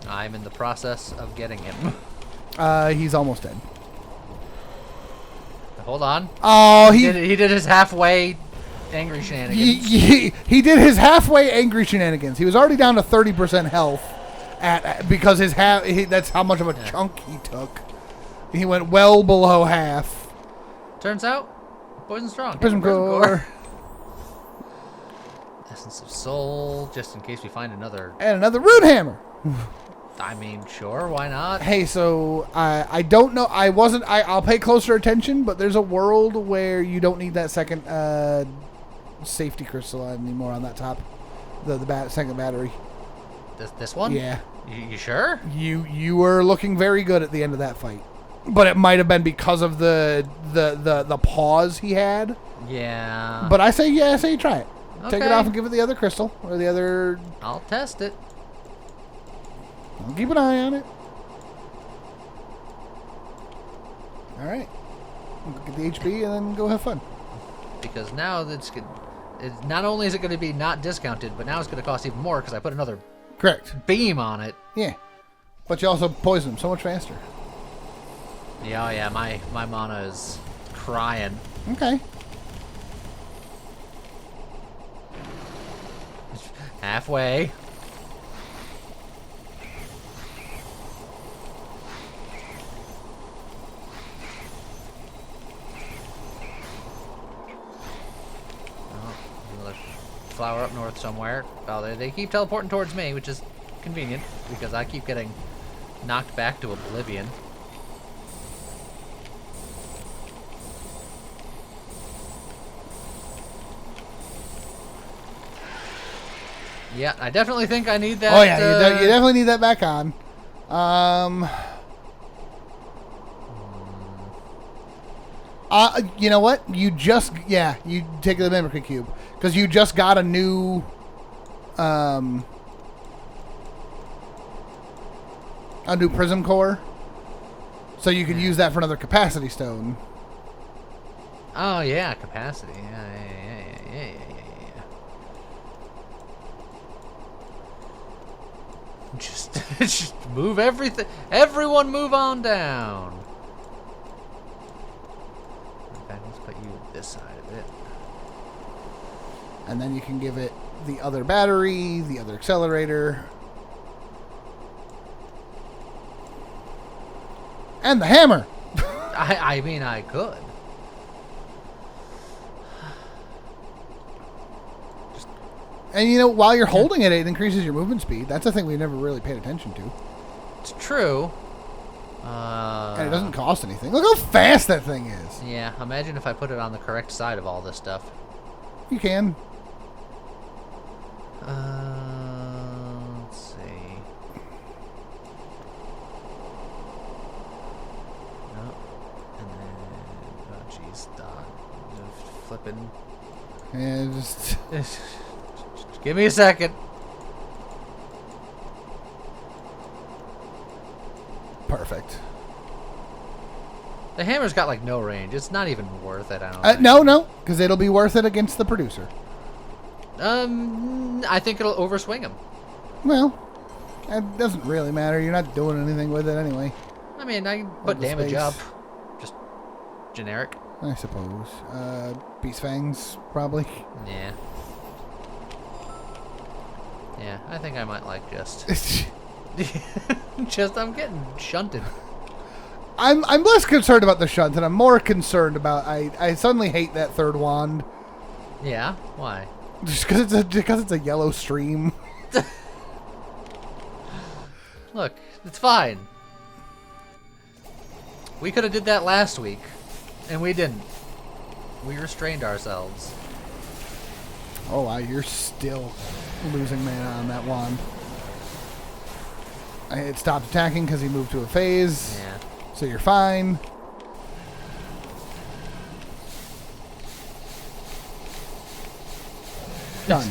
I'm in the process of getting him. He's almost dead. Hold on. Oh, he did his halfway angry shenanigans. He did his halfway angry shenanigans. He was already down to 30% health because that's how much of a chunk he took. He went well below half. Turns out, poison strong. Prism core. Essence of soul, just in case we find another. And another root hammer. I mean, sure, why not? Hey, so I don't know. I'll pay closer attention, but there's a world where you don't need that second safety crystal anymore on that top, the second battery. This one? Yeah. You sure? You were looking very good at the end of that fight, but it might have been because of the pause he had. Yeah. But I say you try it. Okay. Take it off and give it the other crystal or the other. I'll test it. I'll keep an eye on it. All right. Get the HP and then go have fun. Because now not only is it going to be not discounted, but now it's going to cost even more because I put another Correct beam on it. Yeah, but you also poison him so much faster. Yeah, oh yeah, my mana is crying. Okay. Halfway. Flower up north somewhere. Oh, they keep teleporting towards me, which is convenient because I keep getting knocked back to oblivion. Yeah, I definitely think I need that. Oh yeah, you definitely need that back on. You know what? You take the Mimicry Cube because you just got a new, Prism Core, so you can use that for another Capacity Stone. Oh yeah, capacity. Yeah. Just move everything. Everyone, move on down. Let's put you this side of it. And then you can give it the other battery, the other accelerator, and the hammer. I mean, I could. And while you're holding it, it increases your movement speed. That's a thing we never really paid attention to. It's true. And it doesn't cost anything. Look how fast that thing is. Yeah, imagine if I put it on the correct side of all this stuff. You can. Let's see. Nope. And then, oh jeez, flipping. Yeah, just give me a second. Perfect. The hammer's got like no range. It's not even worth it. I don't think. No, because it'll be worth it against the producer. I think it'll overswing him. Well, it doesn't really matter. You're not doing anything with it anyway. I mean, I can put damage up. Just generic. I suppose. Beast Fangs, probably. Yeah. Yeah, I think I might like just... I'm getting shunted. I'm less concerned about the shunt, and I'm more concerned about... I suddenly hate that third wand. Yeah? Why? Just because it's a yellow stream. Look, it's fine. We could have did that last week, and we didn't. We restrained ourselves. Oh, wow, you're still losing mana on that wand. It stopped attacking because he moved to a phase. Yeah. So you're fine. Done.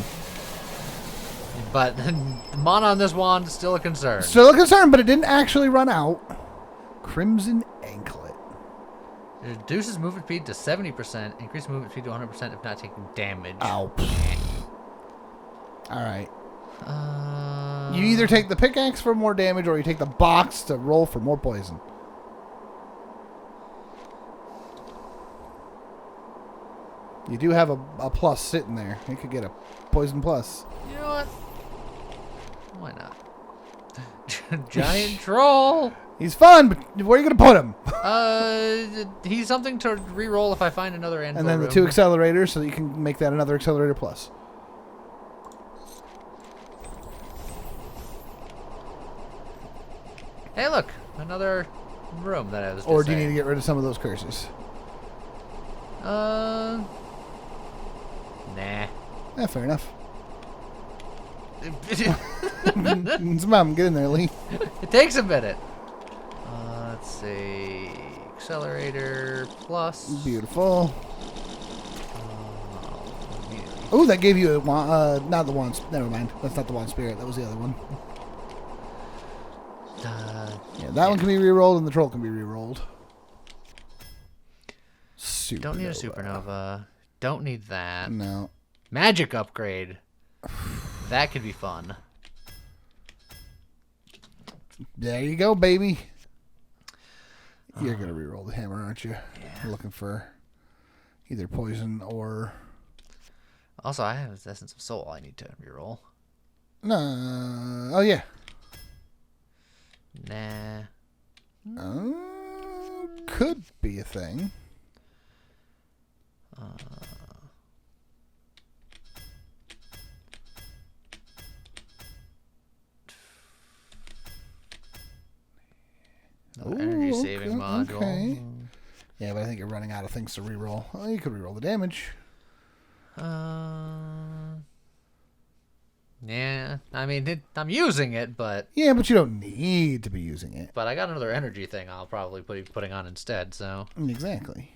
But the mana on this wand is still a concern. Still a concern, but it didn't actually run out. Crimson Anklet. It reduces movement speed to 70%, increase movement speed to 100% if not taking damage. Ow. Alright. Uh, You either take the pickaxe for more damage or you take the box to roll for more poison. You do have a plus sitting there. You could get a poison plus. You know what? Why not? Giant troll! He's fun, but where are you going to put him? He's something to re-roll if I find another anvil And then the room. 2 accelerators so that you can make that another accelerator plus. Hey, look! Another room that I was just Or do you need saying. to get rid of some of those curses? Nah. Yeah, fair enough. Mom, get in there, Lee. It takes a minute. Let's see. Accelerator plus. Beautiful. Yeah. Oh, that gave you a wand. Not the wand. Never mind. That's not the wand spirit. That was the other one. Yeah, that one can be re-rolled and the troll can be re-rolled. Supernova. Don't need a supernova. Don't need that. No. Magic upgrade. That could be fun. There you go, baby. You're going to re-roll the hammer, aren't you? Yeah. You're looking for either poison or... Also, I have Essence of Soul I need to reroll. No. Oh, yeah. Nah. Could be a thing. Energy saving module. Okay. Yeah, but I think you're running out of things to reroll. Oh, you could reroll the damage. Yeah, I mean, I'm using it, but... Yeah, but you don't need to be using it. But I got another energy thing I'll probably be putting on instead, so... Exactly.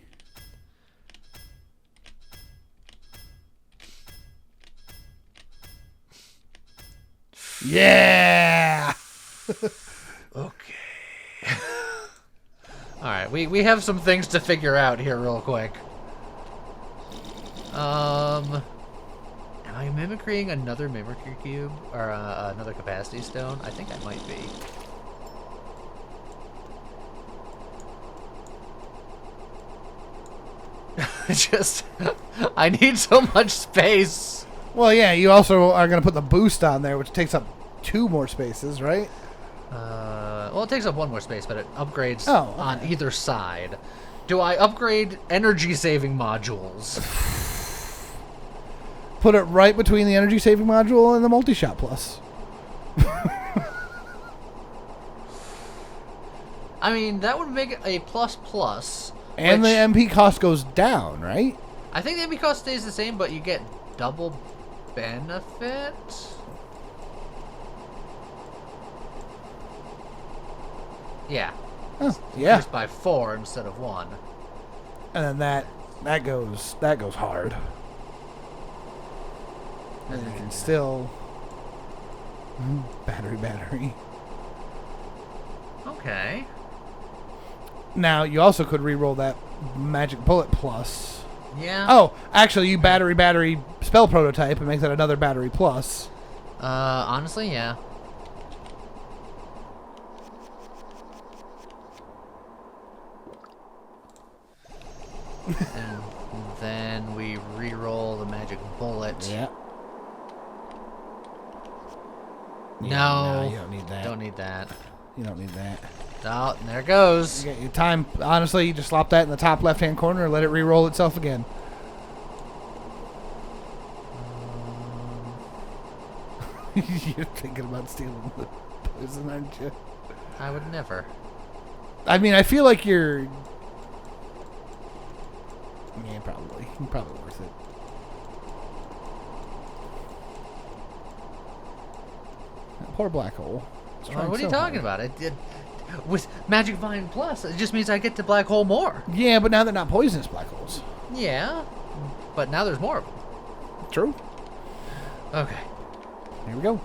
Yeah! Okay. Alright, we have some things to figure out here real quick. Am I mimicking another mimicry cube? Or another capacity stone? I think I might be. Just... I need so much space! Well, yeah, you also are going to put the boost on there, which takes up 2 more spaces, right? Well, it takes up 1 more space, but it upgrades okay. on either side. Do I upgrade energy-saving modules? Put it right between the energy saving module and the multi-shot plus. I mean, that would make it a plus. And which, the MP cost goes down, right? I think the MP cost stays the same, but you get double benefit? Yeah. Oh, yeah. Just by 4 instead of 1. And then that goes hard. And you can still battery. Okay. Now you also could re-roll that magic bullet plus. Yeah. Oh, actually, you battery spell prototype and make that another battery plus. Honestly, yeah. And then we re-roll the magic bullet. Yeah. No, you don't need that. Don't need that. You don't need that. Oh, there it goes. You get your time. Honestly, you just slop that in the top left-hand corner and let it re-roll itself again. You're thinking about stealing the poison, aren't you? I would never. I mean, I feel like you're... Yeah, probably. Probably worth it. That poor black hole. What are you talking about? With Magic Vine Plus, it just means I get to black hole more. Yeah, but now they're not poisonous black holes. Yeah, but now there's more of them. True. Okay. Here we go.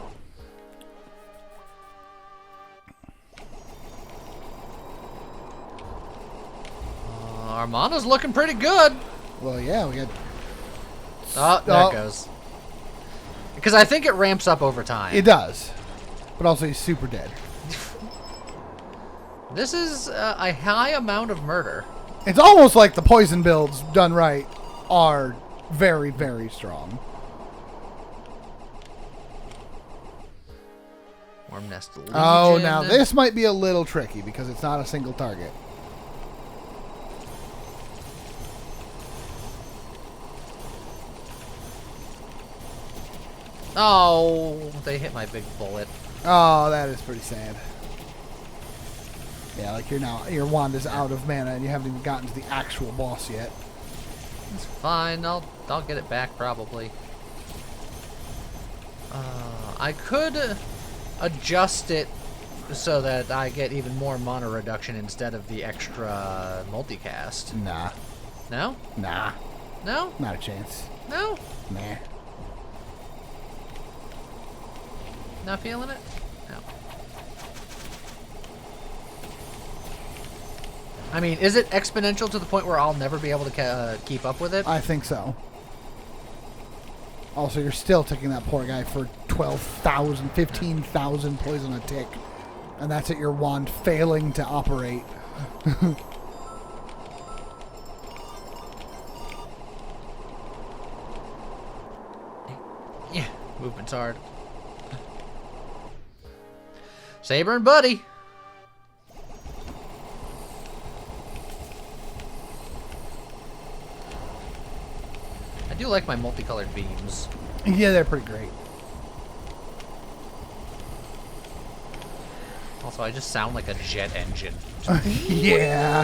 Our mana's looking pretty good. Well, yeah, we got... Oh, there it goes. Because I think it ramps up over time. It does. But also he's super dead. This is a high amount of murder. It's almost like the poison builds done right are very, very strong. Worm Nest Legion. Oh, now this might be a little tricky because it's not a single target. Oh, they hit my big bullet. Oh, that is pretty sad. Yeah, like your wand is out of mana and you haven't even gotten to the actual boss yet. It's fine. I'll get it back probably. I could adjust it so that I get even more mana reduction instead of the extra multicast. Nah. No? Nah. No? Not a chance. No? Nah. Not feeling it? No. I mean, is it exponential to the point where I'll never be able to keep up with it? I think so. Also, you're still taking that poor guy for 12,000, 15,000 poison a tick. And that's at your wand failing to operate. Yeah, movement's hard. Saber and Buddy. I do like my multicolored beams. Yeah, they're pretty great. Also, I just sound like a jet engine. Yeah.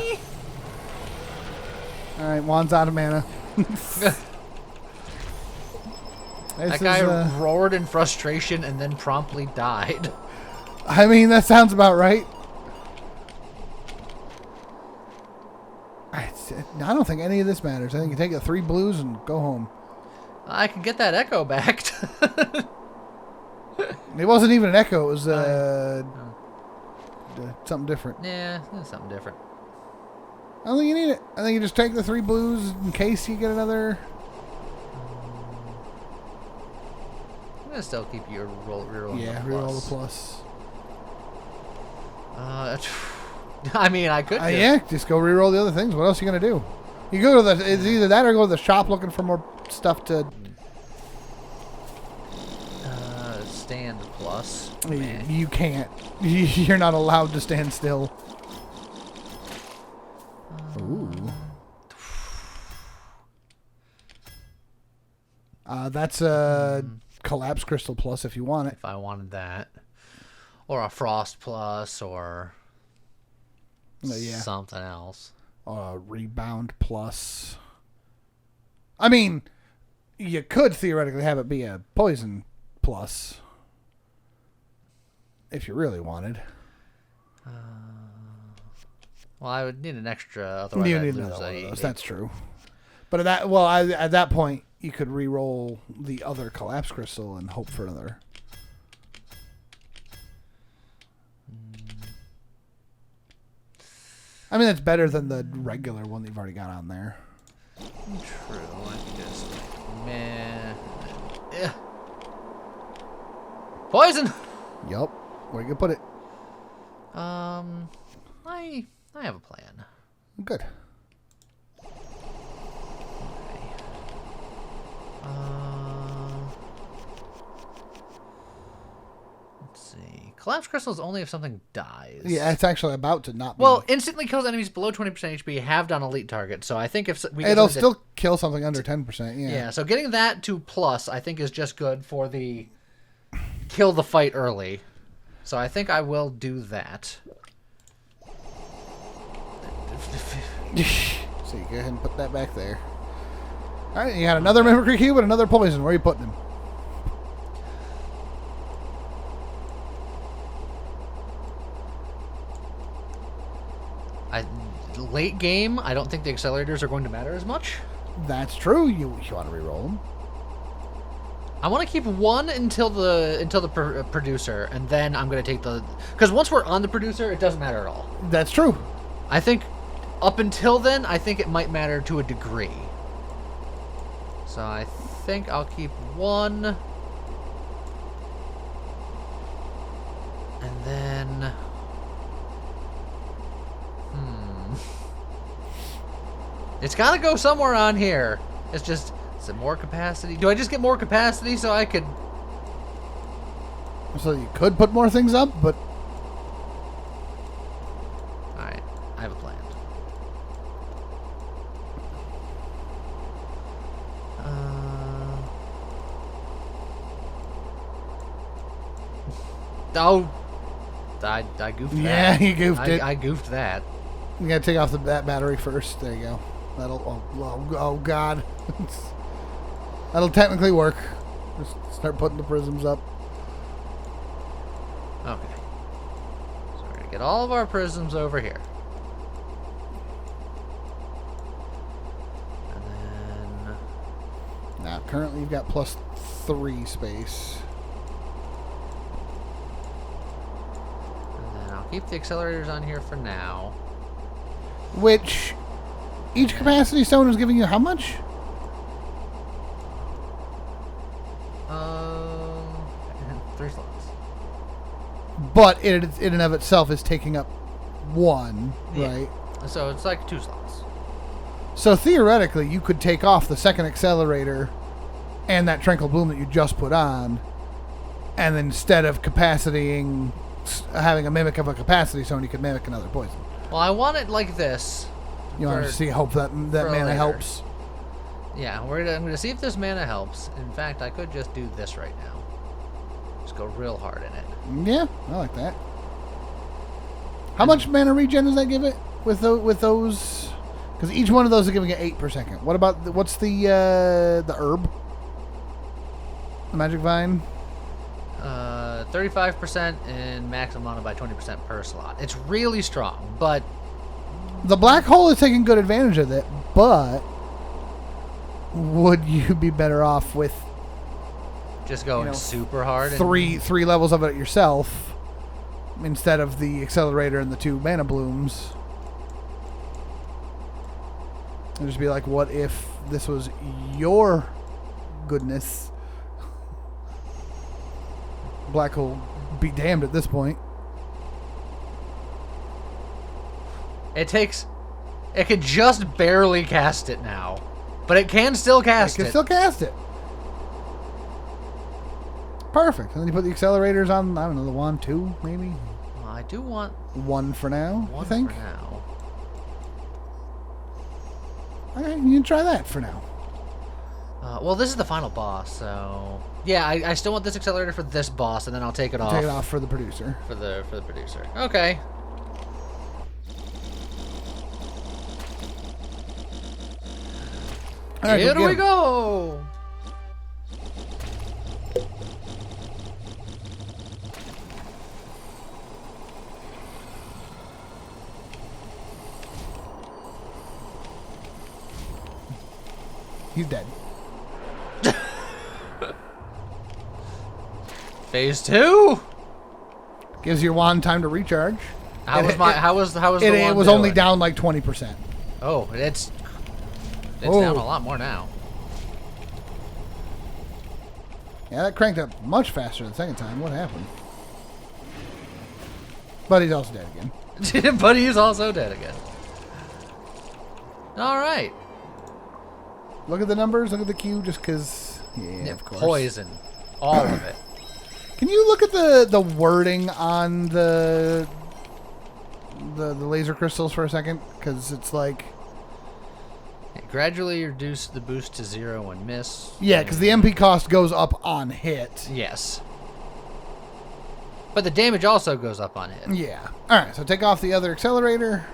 Alright, wand's out of mana. That guy roared in frustration and then promptly died. I mean, that sounds about right. I don't think any of this matters. I think you take the 3 blues and go home. I can get that echo back. It wasn't even an echo. It was something different. Yeah, it's something different. I don't think you need it. I think you just take the 3 blues in case you get another. I'm gonna still keep your reroll. Yeah, reroll the plus. I mean, I could. Yeah, just go reroll the other things. What else are you gonna do? You go to the. It's either that or go to the shop looking for more stuff to. Stand plus. You can't. You're not allowed to stand still. Ooh. That's a collapse crystal plus if you want it. If I wanted that, or a frost plus, or something else. Rebound plus. I mean, you could theoretically have it be a poison plus. If you really wanted. Well, I would need an extra, otherwise You I'd need lose another one of a- those. That's true. But at that point, you could re-roll the other collapse crystal and hope for another. I mean, that's better than the regular one that you've already got on there. True. I can just yeah. Poison. Yup. Where you gonna put it? I have a plan. Good. Let's see. Collapse crystals only if something dies. Yeah, it's actually about to not be. Well, instantly kills enemies below 20% HP halved on elite target. So I think if we get it'll something still kill something under 10%. Yeah. Yeah, so getting that to plus, I think, is just good for the kill the fight early. So I think I will do that. So you go ahead and put that back there. All right, you got another mimicry cube and another poison. Where are you putting them? Late game, I don't think the accelerators are going to matter as much. That's true. You want to reroll them? I want to keep one until the producer, and then I'm going to take the... Because once we're on the producer, it doesn't matter at all. That's true. I think up until then, I think it might matter to a degree. So I think I'll keep one. And then... It's got to go somewhere on here. It's just... Is it more capacity? Do I just get more capacity so I could... So you could put more things up, but... Alright, I have a plan. Oh! I goofed that. Yeah, you goofed it. I goofed that. You gotta take off that battery first. There you go. That'll... Oh God. That'll technically work. Just start putting the prisms up. Okay. So we're gonna get all of our prisms over here. And then... Now, currently you've got +3 space. And then I'll keep the accelerators on here for now. Which... Each capacity stone is giving you how much? 3 slots. But it in and of itself is taking up 1, Yeah. right? So it's like 2 slots. So theoretically, you could take off the second accelerator and that Tranquil Bloom that you just put on, and then instead of capacitying, having a mimic of a capacity stone, you could mimic another poison. Well, I want it like this. You want to see, hope that mana later. helps. Yeah, I'm gonna see if this mana helps. In fact, I could just do this right now. Just go real hard in it. Yeah, I like that. How much mana regen does that give it with those? Because each one of those is giving it 8 per second. What about what's the herb? The magic vine. 35% and maximum mana by 20% per slot. It's really strong, but the black hole is taking good advantage of it. But would you be better off with just going super hard? Three levels of it yourself instead of the accelerator and the 2 mana blooms? And just be like, what if this was your goodness? Black hole be damned at this point. It can just barely cast it now. But it can still cast it. It can still cast it. Perfect. And then you put the accelerators on, I don't know, the wand 2, maybe? Well, I do want 1 for now, one I think. for now. Okay, you can try that for now. Well, this is the final boss, so... Yeah, I still want this accelerator for this boss, and then I'll take it off. Take it off for the producer. For the producer. Okay. All right, Here we go! He's dead. Phase 2? Gives your wand time to recharge. How was the wand It was only doing? down like 20%. Oh, it's down a lot more now. Yeah, that cranked up much faster the second time. What happened? But he's also dead again. But he's also dead again. All right. Look at the numbers. Look at the queue, just because Yeah, of course. Poison. All of it. Can you look at the wording on the laser crystals for a second? Because it's like... Gradually reduce the boost to 0 when miss. Yeah, because the MP cost goes up on hit. Yes. But the damage also goes up on hit. Yeah. Alright, so take off the other accelerator.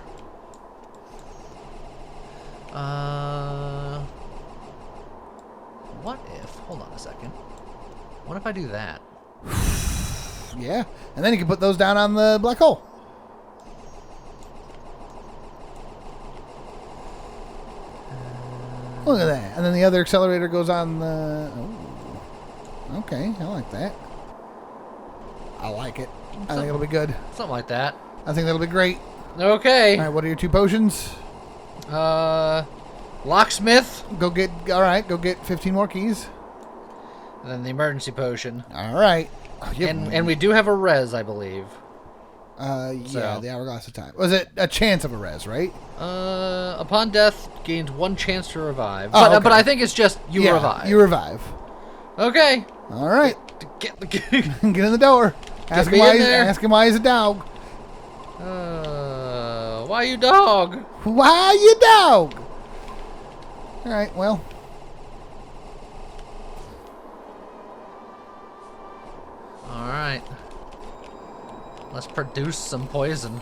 What if... Hold on a second. What if I do that? Yeah. And then you can put those down on the black hole. Look at that. And then the other accelerator goes on the... Oh. Okay, I like that. I like it. I think it'll be good. Something like that. I think that'll be great. Okay. All right, what are your 2 potions? Locksmith. Go get 15 more keys. And then the emergency potion. All right. And we do have a res, I believe. Yeah, the hourglass of time. Was it a chance of a res, right? Upon death, gains 1 chance to revive. Oh, But, okay. but I think it's just you revive. You revive. Okay. All right. Get Get in the door. Ask him why he's a dog. Why you dog? Why you dog? All right, well. All right. Let's produce some poison.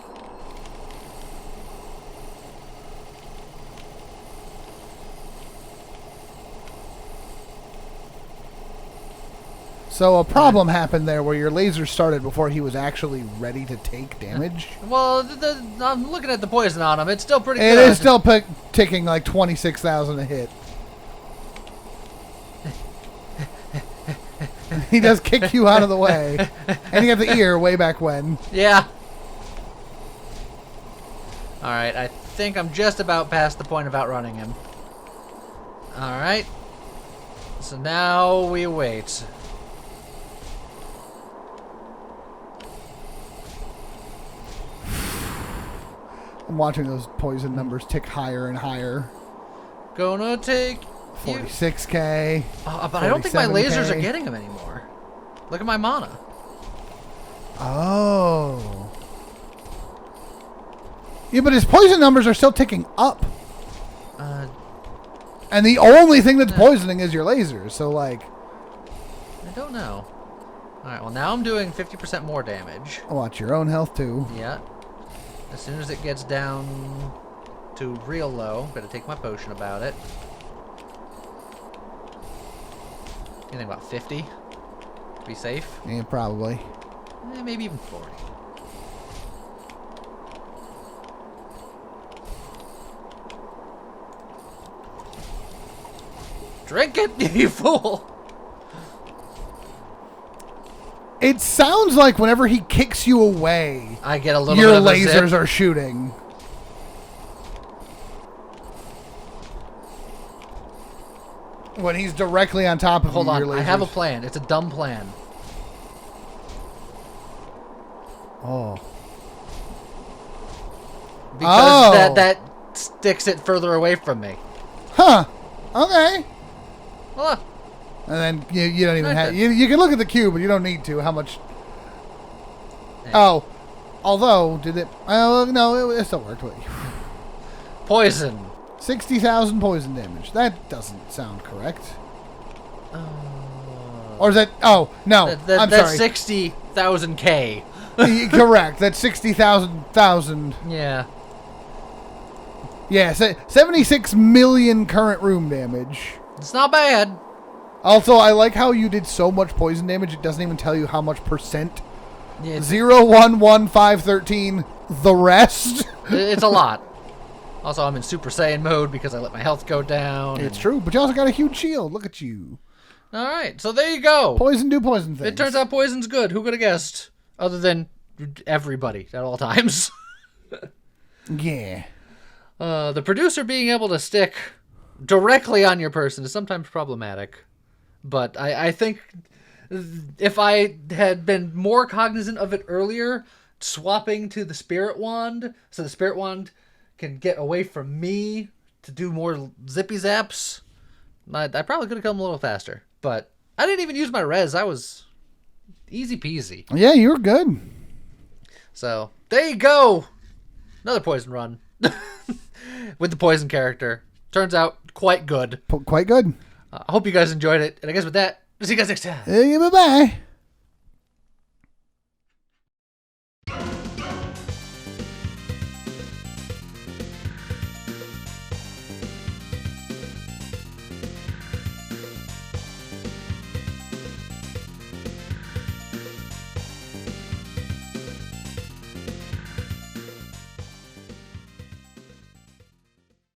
So a problem happened there where your laser started before he was actually ready to take damage. Well, I'm looking at the poison on him. It's still pretty It good. is still ticking like 26,000 a hit. He does kick you out of the way. And you got the ear way back when. Yeah. Alright, I think I'm just about past the point of outrunning him. Alright. So now we wait. I'm watching those poison numbers tick higher and higher. Gonna take 46k. But I don't think my 47K. lasers are getting them anymore. Look at my mana. Oh. Yeah, but his poison numbers are still ticking up. And the only thing that's poisoning is your lasers, so like... I don't know. Alright, well now I'm doing 50% more damage. Watch your own health too. Yeah. As soon as it gets down to real low, better take my potion about it. Anything about 50? Be safe? Yeah, probably. Maybe even 40. Drink it, you fool! It sounds like whenever he kicks you away, I get a little your bit of a lasers zip. are shooting. When he's directly on top of Hold you, on, your lasers... I have a plan. It's a dumb plan. Oh. Because that sticks it further away from me. Huh. Okay. Well, And then you don't even Okay. have... You can look at the cube, but you don't need to. How much... Yeah. Oh. Although, did it... Oh, no, it still worked. poison. 60,000 poison damage. That doesn't sound correct. Or is that... Oh, no. I'm That's sorry. 60,000 K. Correct. That's 60,000. Yeah. Yeah, 76 million current room damage. It's not bad. Also, I like how you did so much poison damage, it doesn't even tell you how much percent. Yeah, it's, 0, 1, 1, 5, 13. The rest. it's a lot. Also, I'm in Super Saiyan mode because I let my health go down. It's true, but you also got a huge shield. Look at you. All right, so there you go. Poison do poison things. It turns out poison's good. Who could have guessed? Other than everybody at all times. Yeah. The producer being able to stick directly on your person is sometimes problematic. But I think if I had been more cognizant of it earlier, swapping to the Spirit Wand, so the Spirit Wand can get away from me to do more zippy zaps, I probably could have come a little faster. But I didn't even use my res. I was easy peasy. Yeah, you were good. So there you go. Another poison run with the poison character. Turns out quite good. Quite good. I hope you guys enjoyed it. And I guess with that, see you guys next time. Bye-bye.